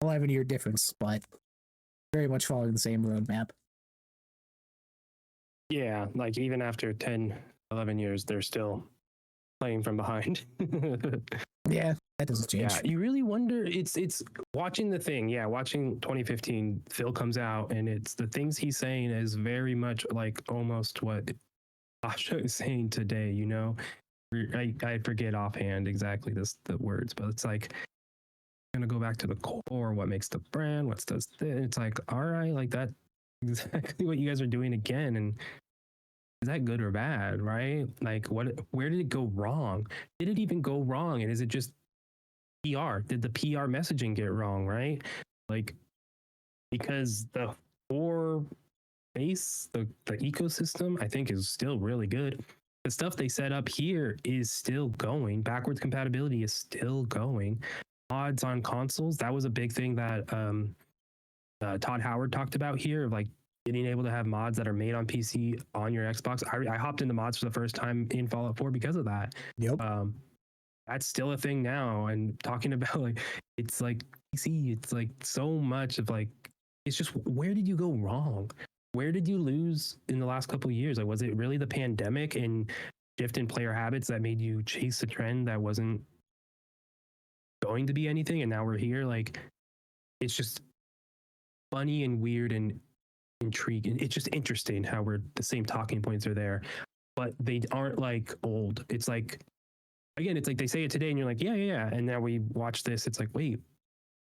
11-year difference, but very much following the same roadmap. Yeah, like even after 10, 11 years, they're still playing from behind. Yeah, that doesn't change. Yeah, you really wonder. It's watching the thing. Yeah, watching 2015, Phil comes out, and it's the things he's saying is very much like almost what Asha is saying today. You know, I forget offhand exactly the words, but it's like gonna go back to the core. What makes the brand? What's does this? It's like, all right, like that exactly what you guys are doing again, and is that good or bad, right? Like, where did it go wrong? Did it even go wrong? And is it just PR? Did the PR messaging get wrong, right? Like, because the core base, the ecosystem, I think is still really good. The stuff they set up here is still going. Backwards compatibility is still going. Mods on consoles, that was a big thing that Todd Howard talked about here, of like being able to have mods that are made on PC on your Xbox. I hopped into mods for the first time in Fallout 4 because of that. Yep. That's still a thing now. And talking about like, it's like PC, it's like so much of like, it's just, where did you go wrong? Where did you lose in the last couple of years? Like, was it really the pandemic and shift in player habits that made you chase a trend that wasn't going going to be anything, and now we're here. Like, it's just funny and weird and intriguing. It's just interesting how we're the same talking points are there, but they aren't like old. It's like, again, it's like they say it today, and you're like, yeah. And now we watch this. It's like, wait,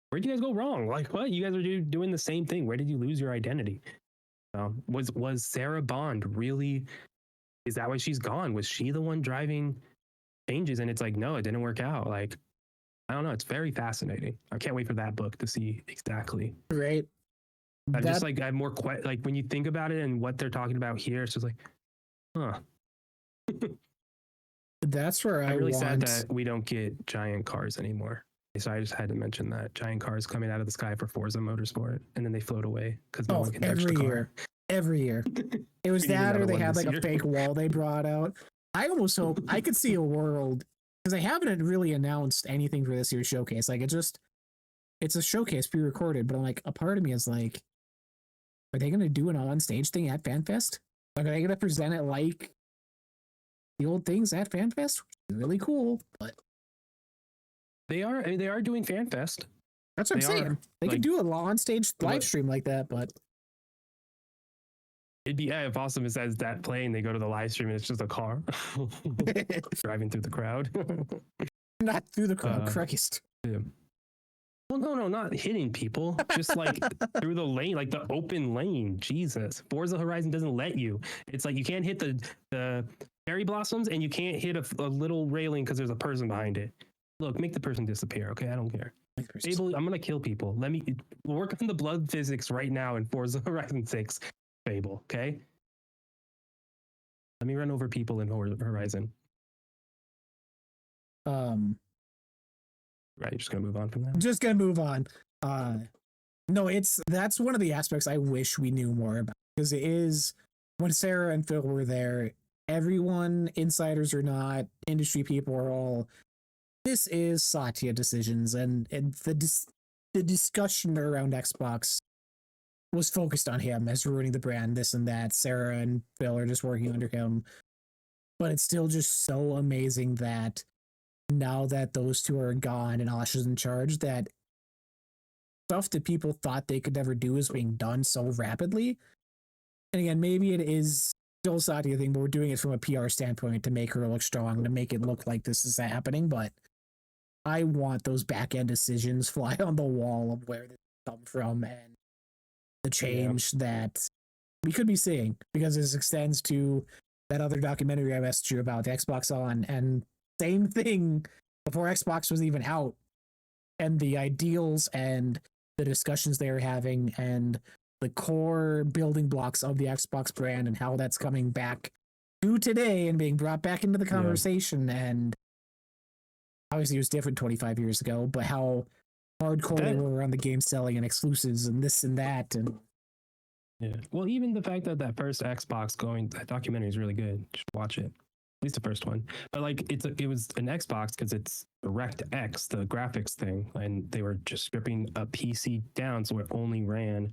where'd you guys go wrong? Like, what? You guys are doing the same thing. Where did you lose your identity? Was Sarah Bond really? Is that why she's gone? Was she the one driving changes? And it's like, no, it didn't work out. Like, I don't know. It's very fascinating. I can't wait for that book to see exactly. Right. I'm just like, I have more like when you think about it and what they're talking about here, it's just like, huh. That's where I'm really sad that we don't get giant cars anymore. So I just had to mention that giant cars coming out of the sky for Forza Motorsport, and then they float away because no one can touch the car. Every year. It was that, or they had like a fake wall they brought out. I almost hope I could see a world, because they haven't really announced anything for this year's showcase. Like, it's a showcase pre-recorded, but I'm like, a part of me is like, are they going to do an on-stage thing at FanFest? Like, are they going to present it like the old things at FanFest? Really cool, but they are doing FanFest. That's what I'm saying. They could do a on-stage live stream like that, but it'd be if awesome as that plane. They go to the live stream and it's just a car driving through the crowd. Not through the crowd, Christ. Yeah. Well, no, not hitting people. Just like through the lane, like the open lane. Jesus, Forza Horizon doesn't let you. It's like you can't hit the cherry blossoms, and you can't hit a little railing because there's a person behind it. Look, make the person disappear. Okay, I don't care. Fable, I'm gonna kill people. We'll work on the blood physics right now in Forza Horizon 6. Fable, okay? Let me run over people in Horizon. Right, you're just gonna move on from that? Just gonna move on. No, that's one of the aspects I wish we knew more about, because it is, when Sarah and Phil were there, everyone, insiders or not, industry people, are all, this is Satya decisions, and the discussion around Xbox was focused on him as ruining the brand, this and that. Sarah and Phil are just working under him. But it's still just so amazing that now that those two are gone and Ash is in charge, that stuff that people thought they could never do is being done so rapidly. And again, maybe it is still a Satya thing, but we're doing it from a PR standpoint to make her look strong, to make it look like this is happening. But I want those back end decisions fly on the wall of where this come from and the change that we could be seeing, because this extends to that other documentary I messaged you about, the Xbox On, and same thing before Xbox was even out, and the ideals and the discussions they were having and the core building blocks of the Xbox brand and how that's coming back to today and being brought back into the conversation. And obviously it was different 25 years ago, but how hardcore they were around the game selling and exclusives and this and that. And well, even the fact that first Xbox that documentary is really good. You should watch it, at least the first one. But like, it was an Xbox because it's DirectX, the graphics thing, and they were just stripping a PC down so it only ran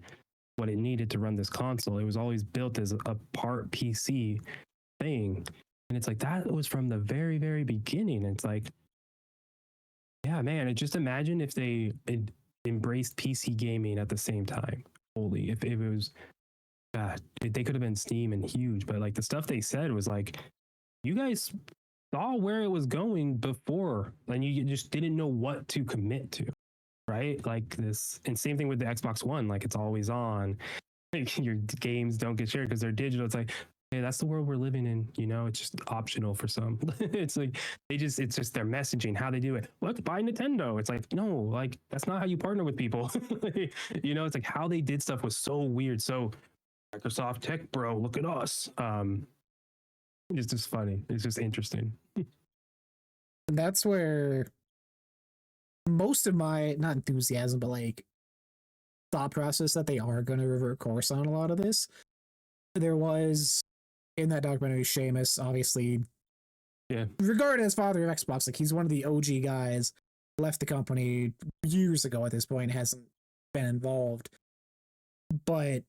what it needed to run this console. It was always built as a part PC thing, and it's like that was from the very, very beginning. It's like, yeah, man. Just imagine if they embraced PC gaming at the same time. Holy, if it was, they could have been Steam and huge. But like the stuff they said was like, you guys saw where it was going before, and you just didn't know what to commit to, right? Like this, and same thing with the Xbox One. Like, it's always on. Like, your games don't get shared because they're digital. It's like, hey, that's the world we're living in. You know, it's just optional for some. It's like it's just their messaging, how they do it. Let's buy Nintendo. It's like, no, like that's not how you partner with people. You know, it's like how they did stuff was so weird. So Microsoft tech bro, look at us. It's just funny. It's just interesting. And that's where most of my, not enthusiasm, but like thought process that they are going to revert course on a lot of this. There was, in that documentary, Seamus, obviously, regarded as father of Xbox, like he's one of the OG guys, left the company years ago at this point, hasn't been involved, but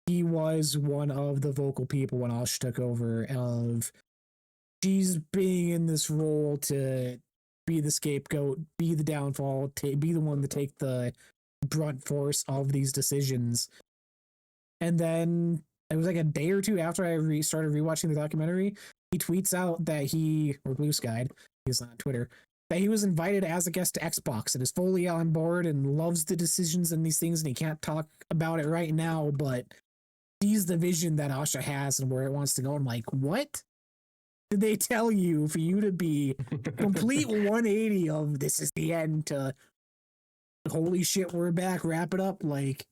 he was one of the vocal people when Osh took over, of she's being in this role to be the scapegoat, be the downfall, be the one to take the brunt force of these decisions. And then it was like a day or two after I started rewatching the documentary, he tweets out that or Blue Sky, he's on Twitter, that he was invited as a guest to Xbox and is fully on board and loves the decisions and these things, and he can't talk about it right now, but sees the vision that Asha has and where it wants to go. I'm like, what did they tell you for you to be complete 180 of this is the end to holy shit, we're back, wrap it up? Like,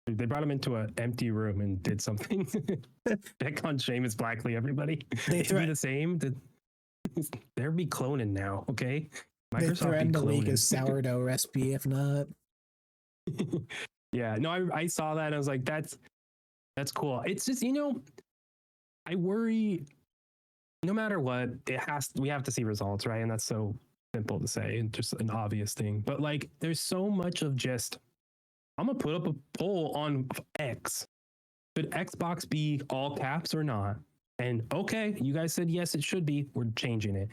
they brought him into an empty room and did something. Back on Seamus Blackley, everybody. They be the same. They'll be cloning now, okay? Microsoft they threatened to leak a sourdough recipe, if not. Yeah, no, I saw that. And I was like, that's cool. It's just, I worry. No matter what, we have to see results, right? And that's so simple to say and just an obvious thing. But like, there's so much of just, I'm gonna put up a poll on X. Should Xbox be all caps or not? And okay, you guys said yes, it should be. We're changing it.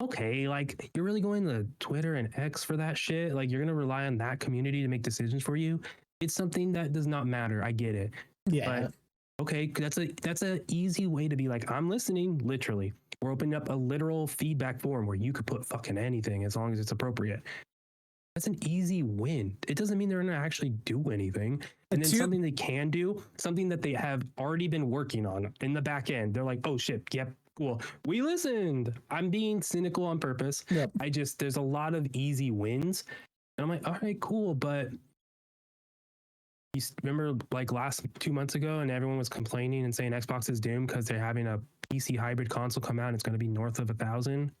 Okay, like you're really going to Twitter and X for that shit? Like you're gonna rely on that community to make decisions for you? It's something that does not matter. I get it. Yeah. But okay, that's a easy way to be like, I'm listening, literally. We're opening up a literal feedback forum where you could put fucking anything as long as it's appropriate. That's an easy win. It doesn't mean they're going to actually do anything. And then something they can do, something that they have already been working on in the back end. They're like, oh shit, yep, cool. We listened. I'm being cynical on purpose. Yep. There's a lot of easy wins. And I'm like, all right, cool. But you remember like last 2 months ago and everyone was complaining and saying Xbox is doomed because they're having a PC hybrid console come out and it's going to be north of 1,000.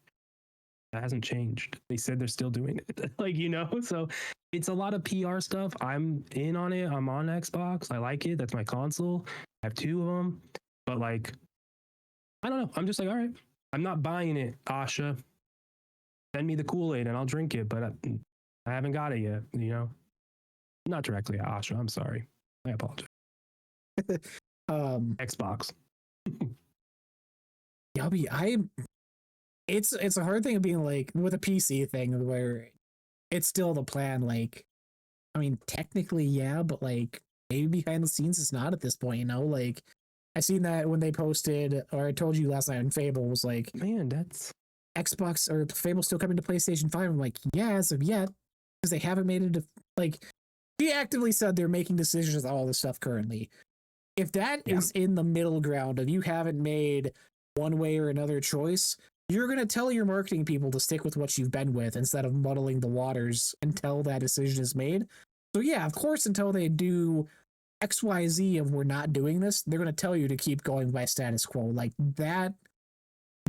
That hasn't changed. They said they're still doing it. Like, so it's a lot of PR stuff. I'm in on it. I'm on Xbox. I like it. That's my console. I have 2 of them. But like, I don't know. I'm just like, all right, I'm not buying it, Asha. Send me the Kool-Aid and I'll drink it. But I haven't got it yet, Not directly at Asha. I'm sorry. I apologize. Xbox. It's a hard thing of being like with a PC thing where it's still the plan. Like, I mean, technically, yeah, but like maybe behind the scenes it's not at this point, Like, I seen that when they posted, or I told you last night, and Fable was like, man, that's Xbox or Fable still coming to PlayStation 5. I'm like, yeah, as of yet, because they haven't made it like. He actively said they're making decisions on all this stuff currently. If that is in the middle ground of you haven't made one way or another choice, you're going to tell your marketing people to stick with what you've been with instead of muddling the waters until that decision is made. So yeah, of course, until they do XYZ of we're not doing this, they're going to tell you to keep going by status quo. Like that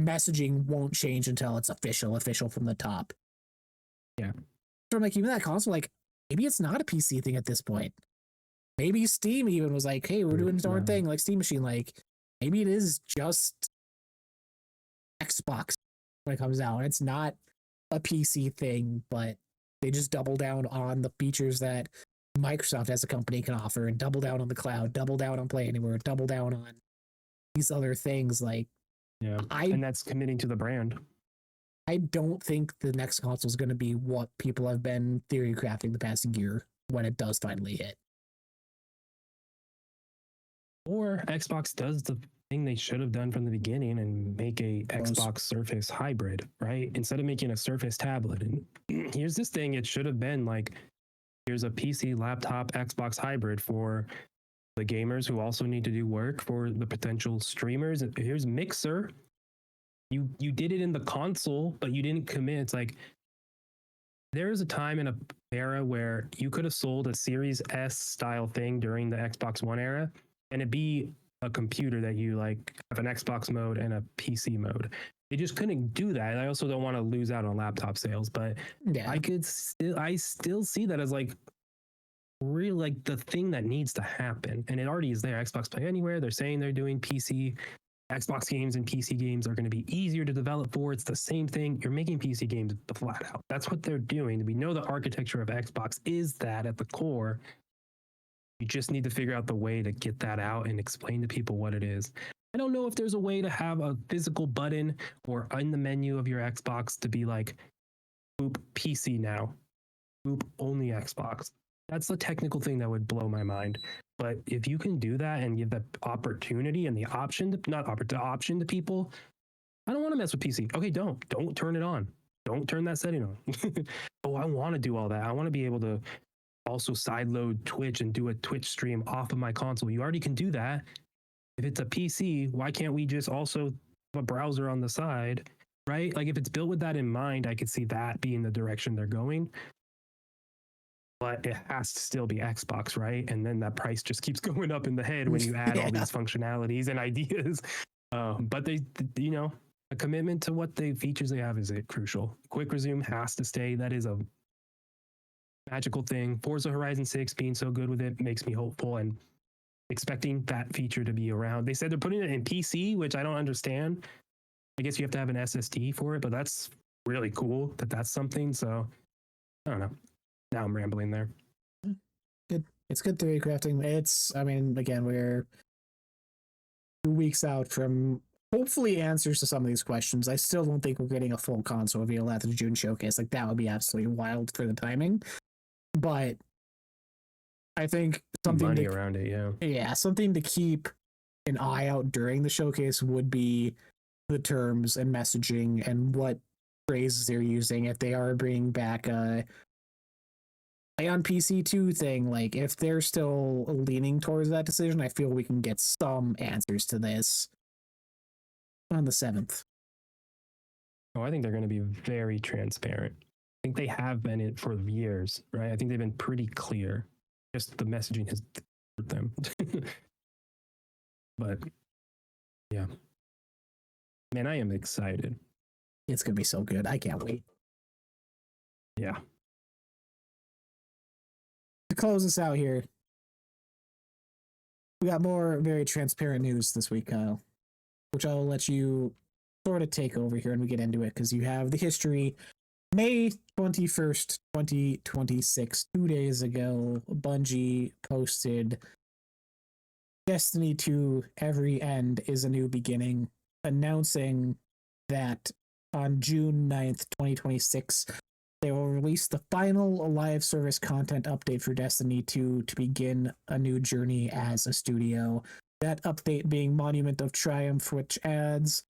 messaging won't change until it's official from the top. Yeah. So I'm like, even that console, like, maybe it's not a PC thing at this point. Maybe Steam even was like, hey, we're doing our own thing, like Steam Machine. Like, maybe it is just Xbox when it comes out. It's not a PC thing, but they just double down on the features that Microsoft as a company can offer and double down on the cloud, double down on Play Anywhere, double down on these other things. Like, and that's committing to the brand. I don't think the next console is going to be what people have been theory crafting the past year when it does finally hit. Or Xbox does the thing they should have done from the beginning and make a Xbox Surface hybrid, right? Instead of making a Surface tablet. And here's this thing, it should have been like, here's a PC, laptop, Xbox hybrid for the gamers who also need to do work, for the potential streamers. Here's Mixer. You did it in the console, but you didn't commit. It's like there is a time in an era where you could have sold a Series S style thing during the Xbox One era, and it'd be a computer that you like have an Xbox mode and a PC mode. They just couldn't do that. I also don't want to lose out on laptop sales, but I still see that as like really like the thing that needs to happen, and it already is there. Xbox Play Anywhere. They're saying they're doing PC. Xbox games and PC games are going to be easier to develop for. It's the same thing. You're making PC games flat out. That's what they're doing. We know the architecture of Xbox is that at the core. You just need to figure out the way to get that out and explain to people what it is. I don't know if there's a way to have a physical button or in the menu of your Xbox to be like, boop PC now, boop only Xbox. That's the technical thing that would blow my mind. But if you can do that and give the opportunity and the option to, not the option to people, I don't want to mess with PC. Okay, don't turn it on. Don't turn that setting on. Oh, I want to do all that. I want to be able to also sideload Twitch and do a Twitch stream off of my console. You already can do that. If it's a PC, why can't we just also have a browser on the side, right? Like if it's built with that in mind, I could see that being the direction they're going. But it has to still be Xbox, right? And then that price just keeps going up in the head when you add all these functionalities and ideas. But they, a commitment to what the features they have is crucial. Quick resume has to stay. That is a magical thing. Forza Horizon 6 being so good with it makes me hopeful and expecting that feature to be around. They said they're putting it in PC, which I don't understand. I guess you have to have an SSD for it, but that's really cool that that's something. So I don't know. Now I'm rambling there. Good. It's good theory crafting. Again, we're 2 weeks out from hopefully answers to some of these questions. I still don't think we're getting a full console reveal at the June showcase. Like that would be absolutely wild for the timing. But I think something money around it, yeah, something to keep an eye out during the showcase would be the terms and messaging and what phrases they're using. If they are bringing back a play on PC 2 thing, like if they're still leaning towards that decision, I feel we can get some answers to this on the 7th. Oh, I think they're going to be very transparent. I think they have been it for years, right? I think they've been pretty clear. Just the messaging has hurt them. But yeah. Man, I am excited. It's going to be so good. I can't wait. Yeah. To close this out here, we got more very transparent news this week, Kyle, which I'll let you sort of take over here and we get into it because you have the history. May 21st, 2026, 2 days ago, Bungie posted Destiny 2 Every End is a New Beginning, announcing that on June 9th, 2026, they will release the final live service content update for Destiny 2 to begin a new journey as a studio. That update being Monument of Triumph, which adds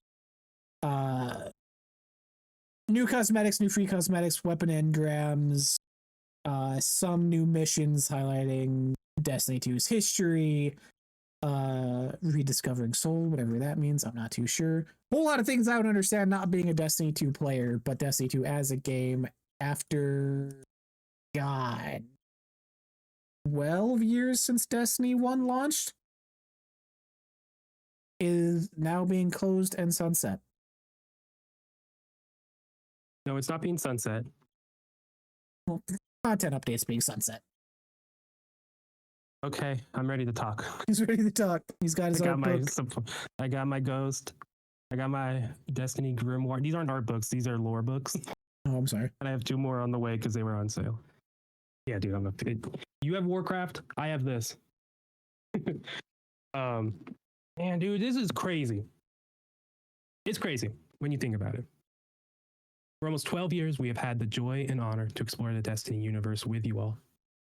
new cosmetics, new free cosmetics, weapon engrams, some new missions highlighting Destiny 2's history, rediscovering Soul, whatever that means, I'm not too sure. Whole lot of things I would understand not being a Destiny 2 player, but Destiny 2 as a game after, God, 12 years since Destiny 1 launched is now being closed and sunset. No, it's not being sunset. Well, content updates being sunset. Okay, I'm ready to talk. He's ready to talk. He's got his art book. I got my Ghost. I got my Destiny Grimoire. These aren't art books. These are lore books. Oh, I'm sorry. And I have 2 more on the way because they were on sale. Yeah, dude, you have Warcraft. I have this. Man, dude, this is crazy. It's crazy when you think about it. For almost 12 years, we have had the joy and honor to explore the Destiny universe with you all.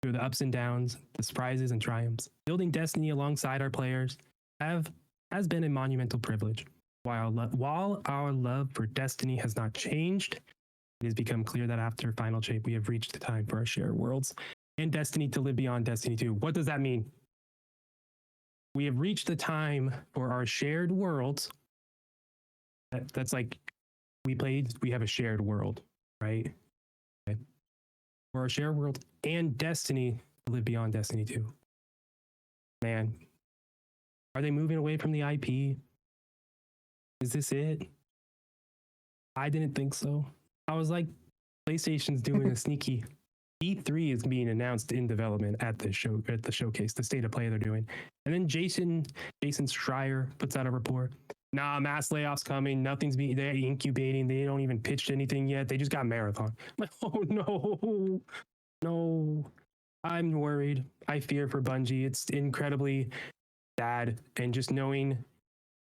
Through the ups and downs, the surprises and triumphs, building Destiny alongside our players has been a monumental privilege. While our love for Destiny has not changed, it has become clear that after Final Shape, we have reached the time for our shared worlds and Destiny to live beyond Destiny 2. What does that mean? We have reached the time for our shared worlds. That's like we have a shared world, right? Okay. For our shared world and Destiny to live beyond Destiny 2. Man, are they moving away from the IP? Is this it? I didn't think so. I was like, PlayStation's doing a sneaky. E3 is being announced in development at the showcase, the state of play they're doing. And then Jason Schreier puts out a report. Nah, mass layoffs coming. They're incubating. They don't even pitch anything yet. They just got Marathon. I'm like, oh no. I'm worried. I fear for Bungie. It's incredibly sad. And just knowing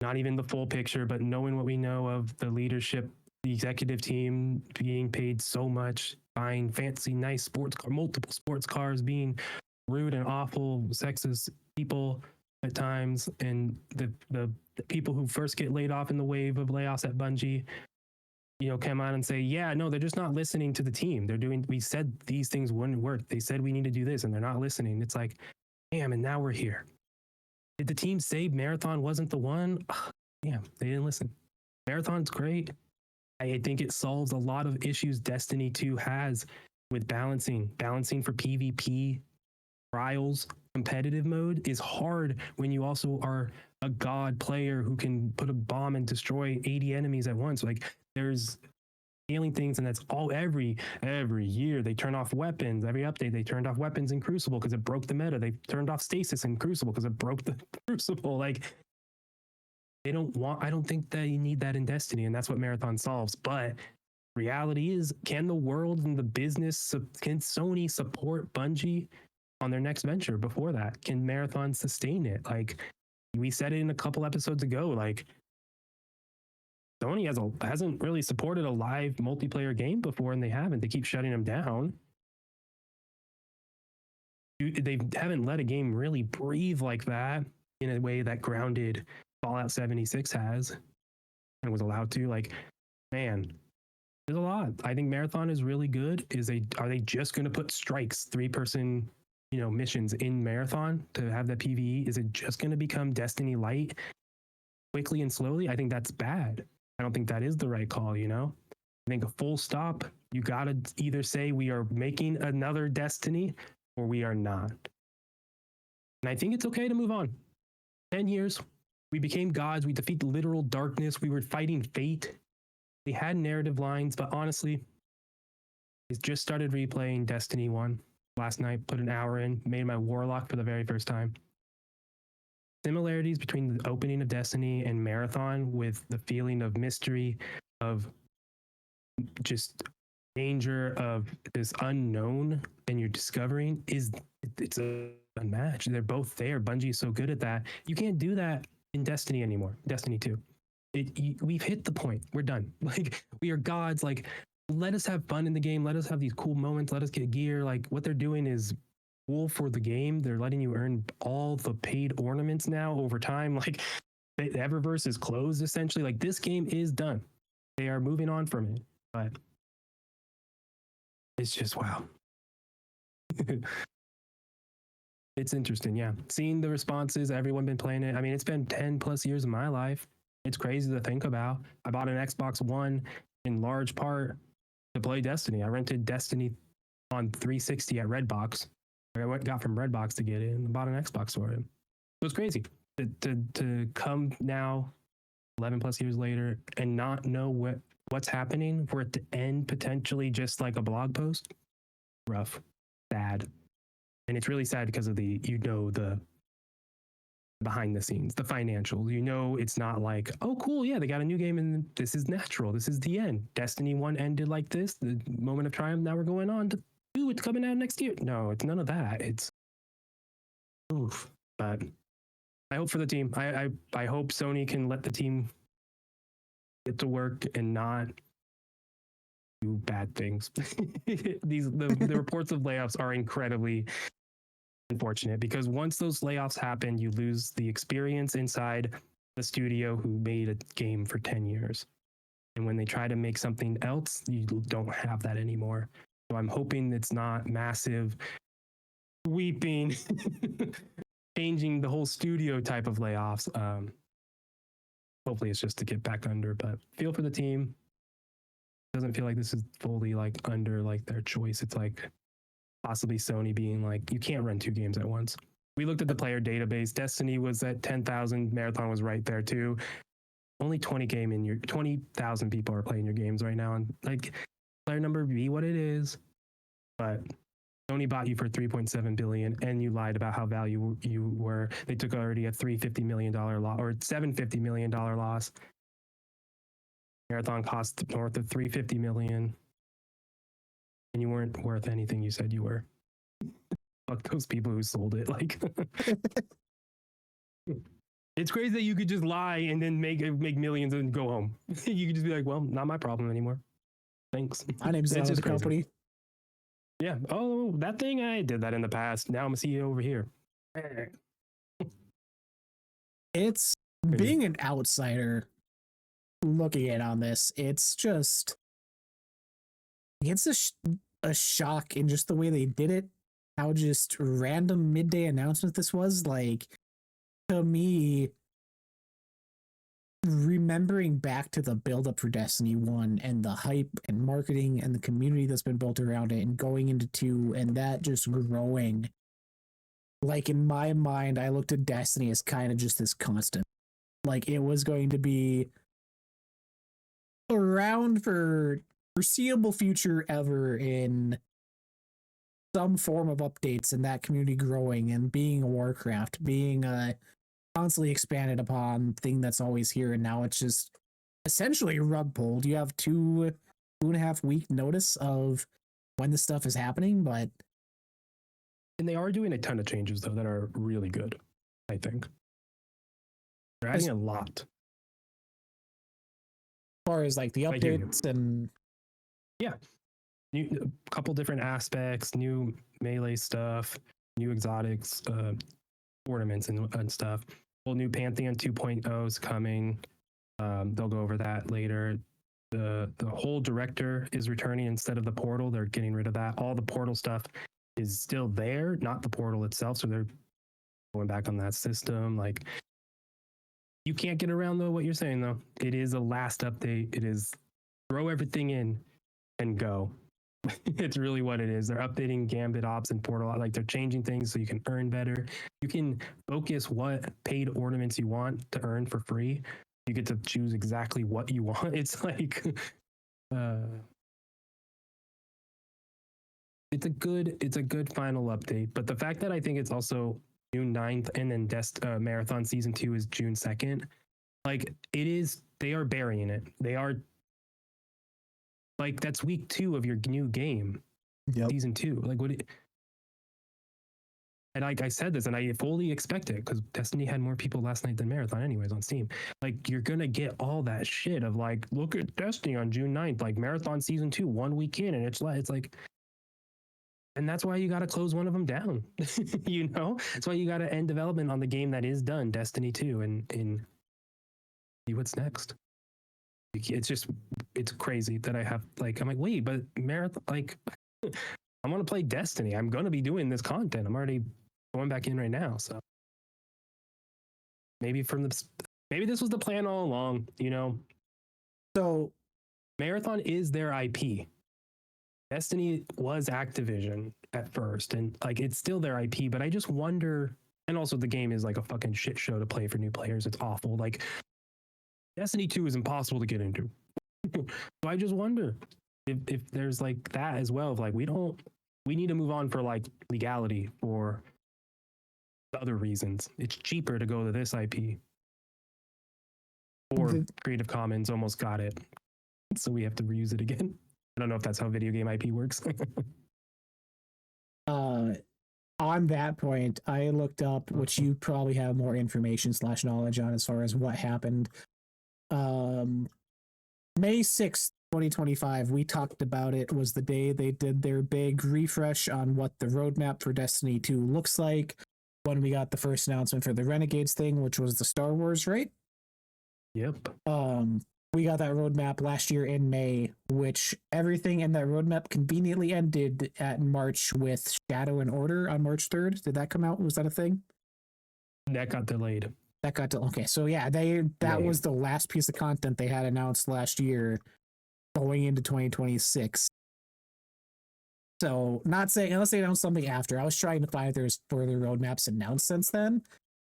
not even the full picture, but knowing what we know of the leadership, the executive team being paid so much, buying fancy, nice multiple sports cars, being rude and awful, sexist people at times, and the people who first get laid off in the wave of layoffs at Bungie, come on and say, yeah, no, they're just not listening to the team. We said these things wouldn't work. They said we need to do this, and they're not listening. It's like, damn, and now we're here. Did the team say Marathon wasn't the one? Yeah, they didn't listen. Marathon's great. I think it solves a lot of issues Destiny 2 has with balancing for PvP, trials. Competitive mode is hard when you also are a god player who can put a bomb and destroy 80 enemies at once. Like, there's scaling things, and that's all every year they turn off weapons. Every update they turned off weapons in Crucible because it broke the meta. They turned off stasis in Crucible because it broke the Crucible. Like, I don't think that you need that in Destiny, and that's what Marathon solves. But reality is, can the world and the business, can Sony support Bungie on their next venture before that? Can Marathon sustain it? Like, we said it in a couple episodes ago, like, Sony hasn't really supported a live multiplayer game before, and they haven't. They keep shutting them down. They haven't let a game really breathe like that in a way that grounded Fallout 76 has and was allowed to. Like, man, there's a lot. I think Marathon is really good. Are they just going to put strikes, 3-person, missions in Marathon to have that PvE? Is it just going to become Destiny Light quickly and slowly? I think that's bad. I don't think that is the right call, I think a full stop, you got to either say we are making another Destiny or we are not. And I think it's okay to move on. 10 years, we became gods, we defeat the literal darkness, we were fighting fate. They had narrative lines, but honestly, I just started replaying Destiny 1 last night, put an hour in, made my Warlock for the very first time. Similarities between the opening of Destiny and Marathon, with the feeling of mystery, of just danger, of this unknown, and you're discovering, it's unmatched. They're both there. Bungie is so good at that. You can't do that in Destiny anymore. Destiny 2. We've hit the point. We're done. Like, we are gods. Like, let us have fun in the game. Let us have these cool moments. Let us get gear. Like, what they're doing is cool for the game. They're letting you earn all the paid ornaments now over time. Like, the Eververse is closed essentially. Like, this game is done. They are moving on from it. But it's just, wow. It's interesting, yeah. Seeing the responses, everyone been playing it. I mean, it's been 10 plus years of my life. It's crazy to think about. I bought an Xbox One in large part to play Destiny. I rented Destiny on 360 at Redbox. I got from Redbox to get it and bought an Xbox for it. It was crazy to come now, 11 plus years later, and not know what's happening, for it to end potentially just like a blog post. Rough, sad. And it's really sad because of the behind the scenes, the financials. It's not like, oh, cool, yeah, they got a new game and this is natural. This is the end. Destiny 1 ended like this, the moment of triumph. Now we're going on to 2. It's coming out next year. No, it's none of that. It's oof. But I hope for the team. I hope Sony can let the team get to work and not do bad things. The reports of layoffs are incredibly unfortunate, because once those layoffs happen, you lose the experience inside the studio who made a game for 10 years. And when they try to make something else, you don't have that anymore. So I'm hoping it's not massive weeping, changing the whole studio type of layoffs. Hopefully it's just to get back under, but feel for the team. Doesn't feel like this is fully like under like their choice. It's like possibly Sony being like, you can't run 2 games at once. We looked at the player database. Destiny was at 10,000. Marathon was right there too. Only 20,000 people are playing your games right now, and like, player number be what it is. But Sony bought you for $3.7 billion, and you lied about how value you were. They took already a $350 million loss, or $750 million loss. Marathon cost north of $350 million. And you weren't worth anything you said you were. Fuck those people who sold it. Like, It's crazy that you could just lie and then make millions and go home. You could just be like, well, not my problem anymore. Thanks. My name's It's not just the crazy. company. Yeah. Oh, that thing, I did that in the past. Now I'm a CEO over here. It's being an outsider looking in on this. It's just, it's a shock in just the way they did it. How just random midday announcement this was. Like, to me, remembering back to the build up for Destiny 1 and the hype and marketing and the community that's been built around it, and going into 2 and that just growing. Like, in my mind, I looked at Destiny as kind of just this constant. Like, it was going to be around for foreseeable future ever in some form of updates, and that community growing and being a Warcraft, being a constantly expanded upon thing that's always here. And now it's just essentially rug pulled. You have 2.5 week notice of when this stuff is happening, but And they are doing a ton of changes though that are really good, I think. They're adding a lot. As far as like the updates and yeah, a couple different aspects, new melee stuff, new exotics, ornaments and stuff. Whole new Pantheon 2.0 is coming. They'll go over that later. The whole director is returning instead of the portal. They're getting rid of that. All the portal stuff is still there, not the portal itself. So they're going back on that system. Like, you can't get around though what you're saying though. It is a last update. It is throw everything in and go. It's really what it is. They're updating Gambit Ops and Portal. Like, they're changing things so you can earn better. You can focus what paid ornaments you want to earn for free. You get to choose exactly what you want. It's like, it's a good final update. But the fact that I think it's also June 9th and then Marathon Season 2 is June 2nd, like, it is, they are burying it. They are, like, that's week 2 of your new game. Yep. Season 2. Like, and like I said this, and I fully expect it, because Destiny had more people last night than Marathon anyways on Steam. Like, you're gonna get all that shit of like, look at Destiny on June 9th, like Marathon Season 2, 1 week in, and it's like, and that's why you gotta close one of them down. You know? That's why you gotta end development on the game that is done, Destiny 2, and see what's next. It's crazy that I have, like, I'm like, wait, but Marathon, like, I want to play Destiny. I'm going to be doing this content. I'm already going back in right now. So maybe maybe this was the plan all along, you know? So Marathon is their IP. Destiny was Activision at first, and like, it's still their IP, but I just wonder, and also the game is like a fucking shit show to play for new players. It's awful. Like, Destiny 2 is impossible to get into. So I just wonder if there's like that as well, of like, we need to move on for like legality or other reasons. It's cheaper to go to this IP. Or Creative Commons almost got it, so we have to reuse it again. I don't know if that's how video game IP works. On that point, I looked up, which you probably have more information / knowledge on as far as what happened. May 6th, 2025, we talked about it, was the day they did their big refresh on what the roadmap for Destiny 2 looks like, when we got the first announcement for the Renegades thing, which was the Star Wars, right? Yep. We got that roadmap last year in May, which everything in that roadmap conveniently ended at March with Shadow and Order on March 3rd. Did that come out? Was that a thing? That got delayed. Okay. So yeah, that was the last piece of content they had announced last year going into 2026. So not saying, unless they announced something after, I was trying to find if there's further roadmaps announced since then,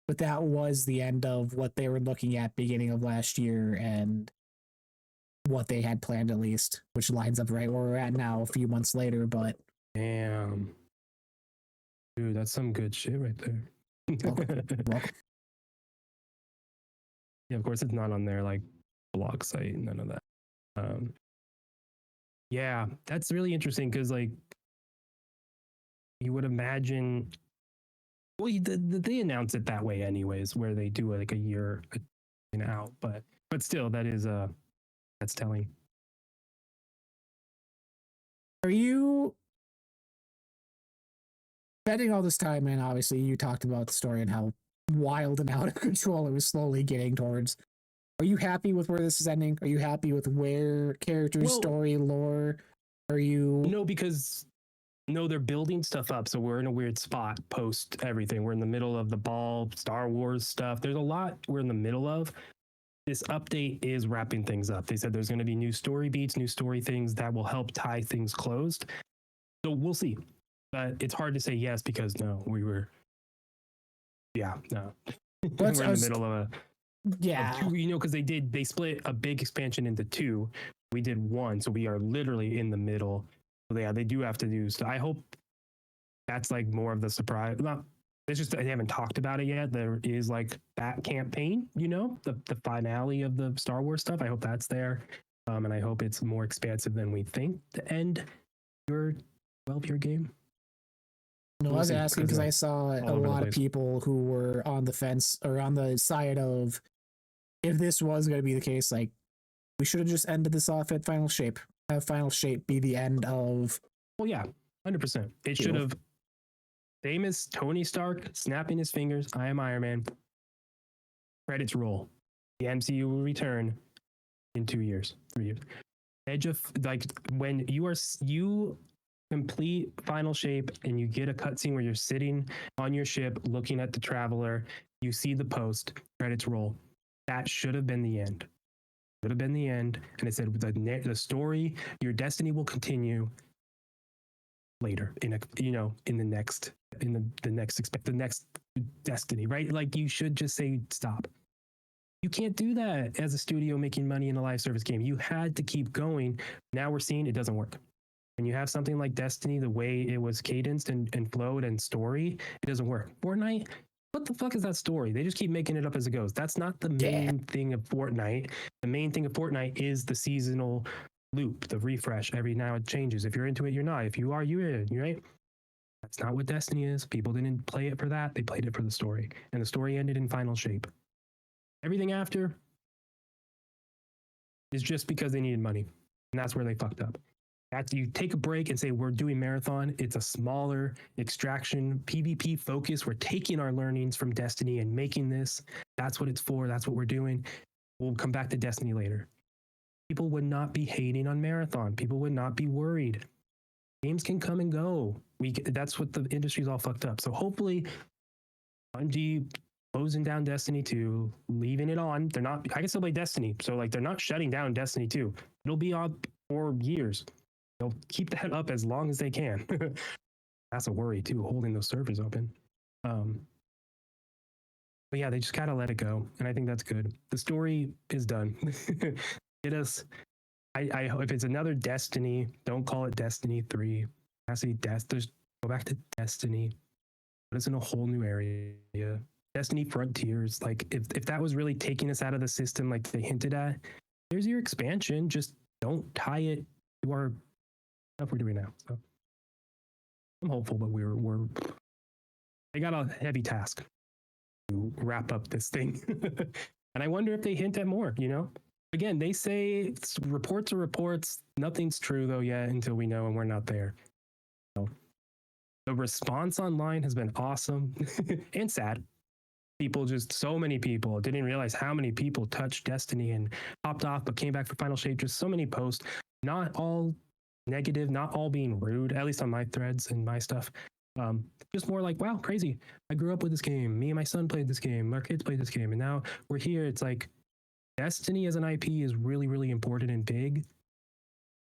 but that was the end of what they were looking at beginning of last year and what they had planned, at least, which lines up right where we're at now a few months later. But damn, dude, that's some good shit right there. Welcome. Yeah, of course it's not on their like blog site, none of that. Yeah, that's really interesting, because like, you would imagine Well, they announce it that way anyways, where they do like a year and out, but still, that is that's telling. Are you spending all this time in? Obviously, you talked about the story and how wild and out of control it was slowly getting towards. Are you happy with where this is ending? Are you happy with where characters, story, lore? Are you because they're building stuff up, so we're in a weird spot post everything. We're in the middle of the ball, Star Wars stuff. There's a lot we're in the middle of. This update is wrapping things up. They said there's going to be new story beats, new story things that will help tie things closed. So we'll see. But it's hard to say yes because no. We're in the middle of a two, because they split a big expansion into two. We did one, so we are literally in the middle. So yeah, they do have to do. So I hope that's like more of the surprise. It's just they haven't talked about it yet. There is like that campaign, the finale of the Star Wars stuff. I hope that's there, and I hope it's more expansive than we think to end your 12-year game. No, I was asking because I saw a lot of people who were on the fence or on the side of if this was going to be the case, like we should have just ended this off at Final Shape. Have Final Shape be the end of. Well, yeah, 100%. It should have. Famous Tony Stark snapping his fingers. I am Iron Man. Credits roll. The MCU will return in 2 years, 3 years. Edge of when you complete Final Shape and you get a cutscene where you're sitting on your ship looking at the Traveler. You see the post. Credits roll. That should have been the end. Should have been the end. And it said the story, your destiny will continue later in the next destiny, right? Like you should just say stop. You can't do that as a studio making money in a live service game. You had to keep going. Now we're seeing it doesn't work. When you have something like Destiny, the way it was cadenced and flowed and story, it doesn't work. Fortnite, what the fuck is that story? They just keep making it up as it goes. That's not the main thing of Fortnite. The main thing of Fortnite is the seasonal loop, the refresh. Every now it changes. If you're into it, you're not. If you are, you're in, right? That's not what Destiny is. People didn't play it for that. They played it for the story. And the story ended in Final Shape. Everything after is just because they needed money. And that's where they fucked up. After you take a break and say, we're doing Marathon, it's a smaller extraction, PvP focus. We're taking our learnings from Destiny and making this. That's what it's for. That's what we're doing. We'll come back to Destiny later. People would not be hating on Marathon. People would not be worried. Games can come and go. That's what the industry's all fucked up. So hopefully, Bungie closing down Destiny 2, leaving it on. I can still play Destiny. So like they're not shutting down Destiny 2. It'll be on for years. They'll keep that up as long as they can. That's a worry too, holding those servers open. But yeah, they just gotta let it go. And I think that's good. The story is done. Get us. I hope if it's another Destiny, don't call it Destiny 3. Actually, just go back to Destiny. Put us in a whole new area. Destiny Frontiers. Like if that was really taking us out of the system, like they hinted at, there's your expansion. Just don't tie it to our stuff we're doing now. So I'm hopeful, but they got a heavy task to wrap up this thing. And I wonder if they hint at more, Again, they say reports are reports. Nothing's true though yet until we know and we're not there. So the response online has been awesome and sad. So many people didn't realize how many people touched Destiny and popped off, but came back for Final Shape. Just so many posts, not all negative, not all being rude, at least on my threads and my stuff. Just more like, wow, crazy. I grew up with this game. Me and my son played this game. Our kids played this game. And now we're here. It's like Destiny as an IP is really, really important and big.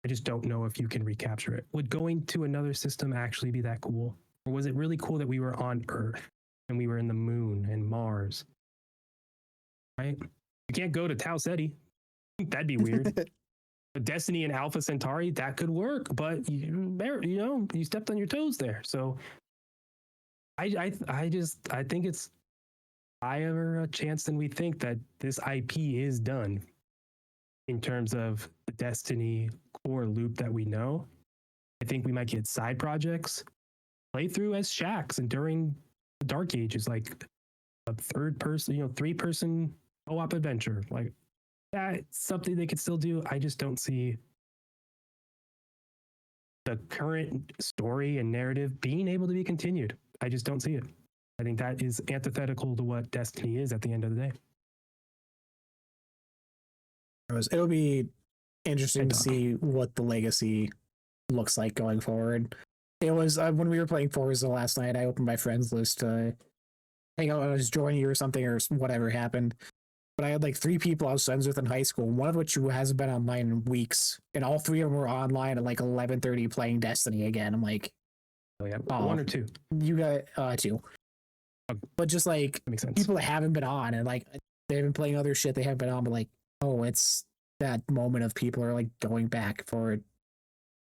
I just don't know if you can recapture it. Would going to another system actually be that cool? Or was it really cool that we were on Earth and we were in the moon and Mars? Right? You can't go to Tau Ceti. That'd be weird. But Destiny and Alpha Centauri, that could work, but you stepped on your toes there. So I think it's higher a chance than we think that this IP is done in terms of the Destiny core loop that we know. I think we might get side projects, playthrough as Shaxx and during Dark Age is like a third person, 3-person co-op adventure. Like that's something they could still do. I just don't see the current story and narrative being able to be continued. I just don't see it. I think that is antithetical to what Destiny is at the end of the day. It'll be interesting to see what the legacy looks like going forward. It was when we were playing Forza last night, I opened my friends list to hang out, I was joining you or something or whatever happened. But I had like 3 people I was friends with in high school, one of which who hasn't been online in weeks, and all 3 of them were online at like 11:30 playing Destiny again. I'm like, oh yeah, 1 or 2. You got 2. But just like people that haven't been on and like they've been playing other shit they haven't been on, but like, oh, it's that moment of people are like going back for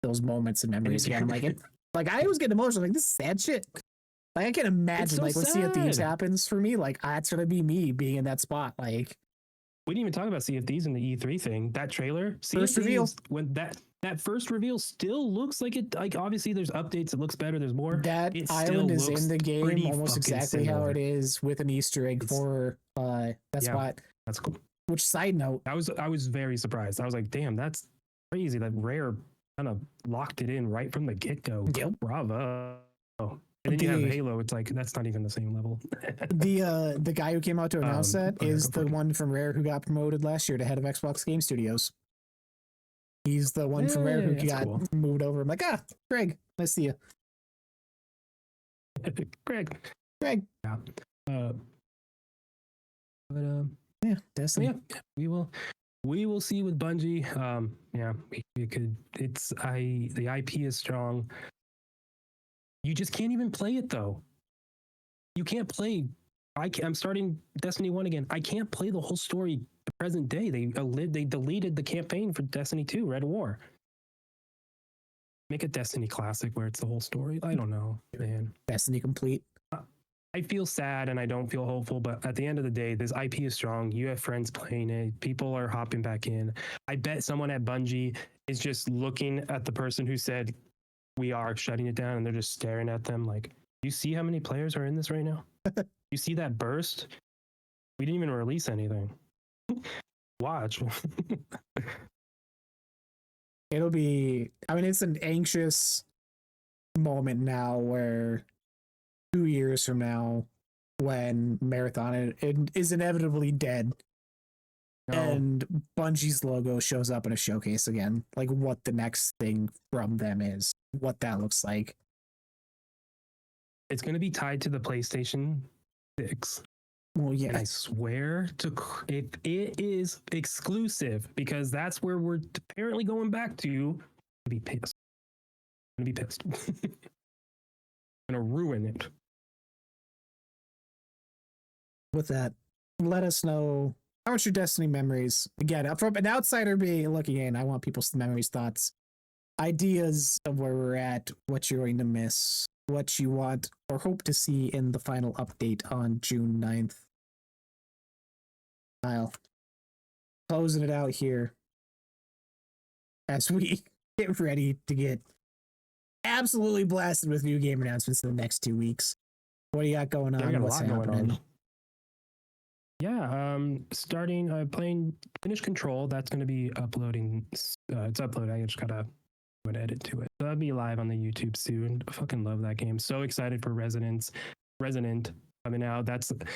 those moments and memories again. I'm like, like I was getting emotional, like this is sad shit. Like I can't imagine like when Sea of Thieves happens for me, like that's gonna be me being in that spot. Like we didn't even talk about Sea of Thieves in the E3 thing. That trailer, first reveal, when that first reveal still looks like it. Like obviously there's updates, it looks better. There's more. That island is in the game almost exactly how it is, with an Easter egg for that spot. That's cool. Which side note, I was very surprised. I was like, damn, that's crazy. That Rare kind of locked it in right from the get go. Yep. Bravo. And then you have Halo. It's like that's not even the same level. The guy who came out to announce that is the one from Rare who got promoted last year to head of Xbox Game Studios. He's the one from Rare who got moved over. I'm like, Greg, nice to see you. Greg. Yeah. Yeah, Destiny. Yeah, we will see with Bungie. Yeah, we could. The IP is strong. You just can't even play it though. You can't play. I'm starting Destiny 1 again. I can't play the whole story the present day. They deleted the campaign for Destiny 2 Red War. Make a Destiny classic where it's the whole story. I don't know, man. Destiny complete. I feel sad and I don't feel hopeful, but at the end of the day, this IP is strong. You have friends playing it. People are hopping back in. I bet someone at Bungie is just looking at the person who said, we are shutting it down, and they're just staring at them like, you see how many players are in this right now? You see that burst? We didn't even release anything. Watch. It'll be, I mean, it's an anxious moment now where 2 years from now, when Marathon is inevitably dead, and Bungie's logo shows up in a showcase again, like what the next thing from them is, what that looks like. It's going to be tied to the PlayStation 6. Well, yeah. And I swear to if it is exclusive, because that's where we're apparently going back to, be pissed. I'm going to be pissed. I'm going to ruin it. With that, let us know how much your Destiny memories. Again, from an outsider being looking in, I want people's memories, thoughts, ideas of where we're at, what you're going to miss, what you want or hope to see in the final update on June 9th. Kyle, closing it out here as we get ready to get absolutely blasted with new game announcements in the next 2 weeks. What do you got going on? What's happening? Yeah, starting playing Finish Control. That's going to be uploading. It's uploaded. I just gotta do an edit to it. So that'll be live on the YouTube soon. I fucking love that game. So excited for Resident coming out. That's going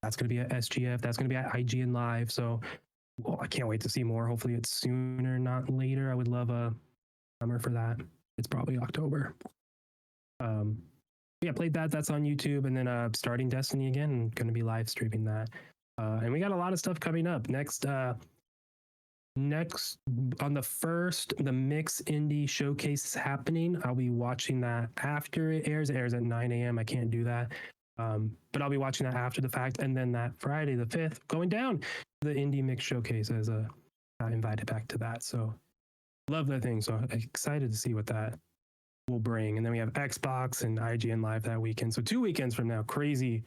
to be at SGF. That's going to be at IGN Live. So I can't wait to see more. Hopefully it's sooner, not later. I would love a summer for that. It's probably October. Yeah, played that. That's on YouTube. And then starting Destiny again. I'm going to be live streaming that. And we got a lot of stuff coming up. Next on the 1st, the Mix Indie Showcase is happening. I'll be watching that after it airs. It airs at 9 a.m. I can't do that. But I'll be watching that after the fact. And then that Friday, the 5th, going down to the Indie Mix Showcase as invited back to that. So love that thing. So excited to see what that will bring. And then we have Xbox and IGN Live that weekend. So 2 weekends from now, crazy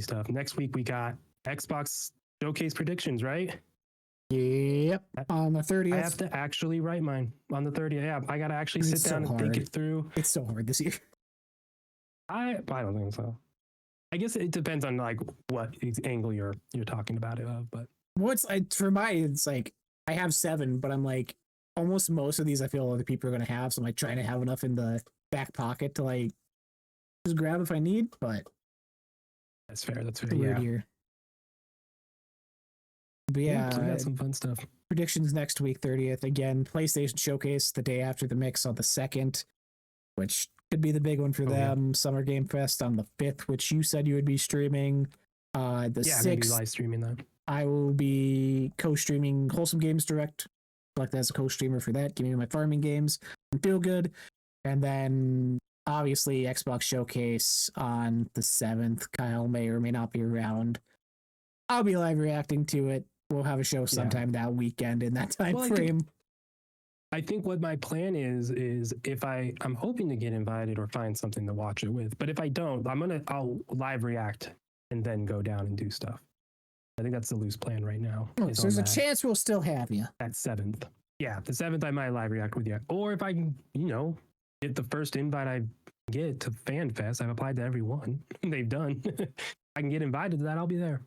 stuff. Next week, we got Xbox Showcase predictions, right? Yep. On the 30th. I have to actually write mine on the 30th. Yeah, I got to actually sit down and think it through. It's so hard this year. I don't think so. I guess it depends on like what angle you're talking about it of, but What's for my it's like I have 7, but I'm like almost most of these I feel other people are gonna have, so I'm like trying to have enough in the back pocket to like just grab if I need. But that's fair. That's fair. it's weird Yeah. here. But Yeah, so we yeah, got some fun stuff. predictions next week, 30th. Again, PlayStation Showcase the day after the mix on the 2nd, which could be the big one for them. Yeah. Summer Game Fest on the 5th, which you said you would be streaming. The 6th, I'm gonna be live streaming that. I will be co-streaming Wholesome Games Direct. Select as a co-streamer for that. Give me my farming games and feel good. And then obviously Xbox Showcase on the 7th. Kyle may or may not be around. I'll be live reacting to it. We'll have a show sometime that weekend in that time frame. I think what my plan is if I'm hoping to get invited or find something to watch it with. But if I don't, I'll live react and then go down and do stuff. I think that's the loose plan right now. Oh, so there's a chance we'll still have you. At 7th. Yeah, the 7th I might live react with you. Or if I can, get the first invite I get to FanFest, I've applied to every one they've done. I can get invited to that, I'll be there.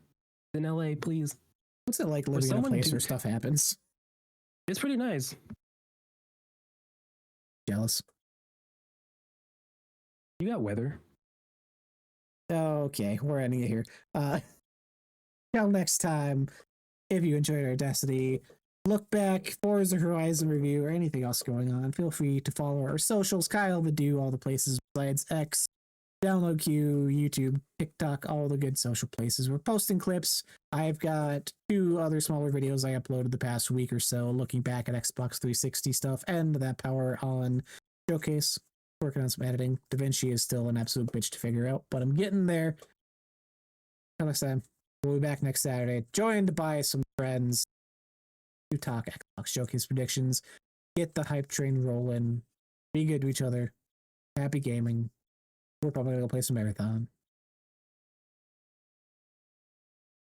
In LA, please. What's it like living in a place where stuff happens? It's pretty nice. Jealous. You got weather. Okay, we're ending it here. Till next time, if you enjoyed our Destiny look back, Forza Horizon review, or anything else going on, feel free to follow our socials, Kyle the Do, all the places besides X, Download Q, YouTube, TikTok, all the good social places. We're posting clips. I've got 2 other smaller videos I uploaded the past week or so, looking back at Xbox 360 stuff and that Power on Showcase. Working on some editing. DaVinci is still an absolute bitch to figure out, but I'm getting there. Till next time. We'll be back next Saturday, joined by some friends to talk Xbox Showcase predictions, get the hype train rolling, be good to each other, happy gaming. We're probably going to go play some Marathon.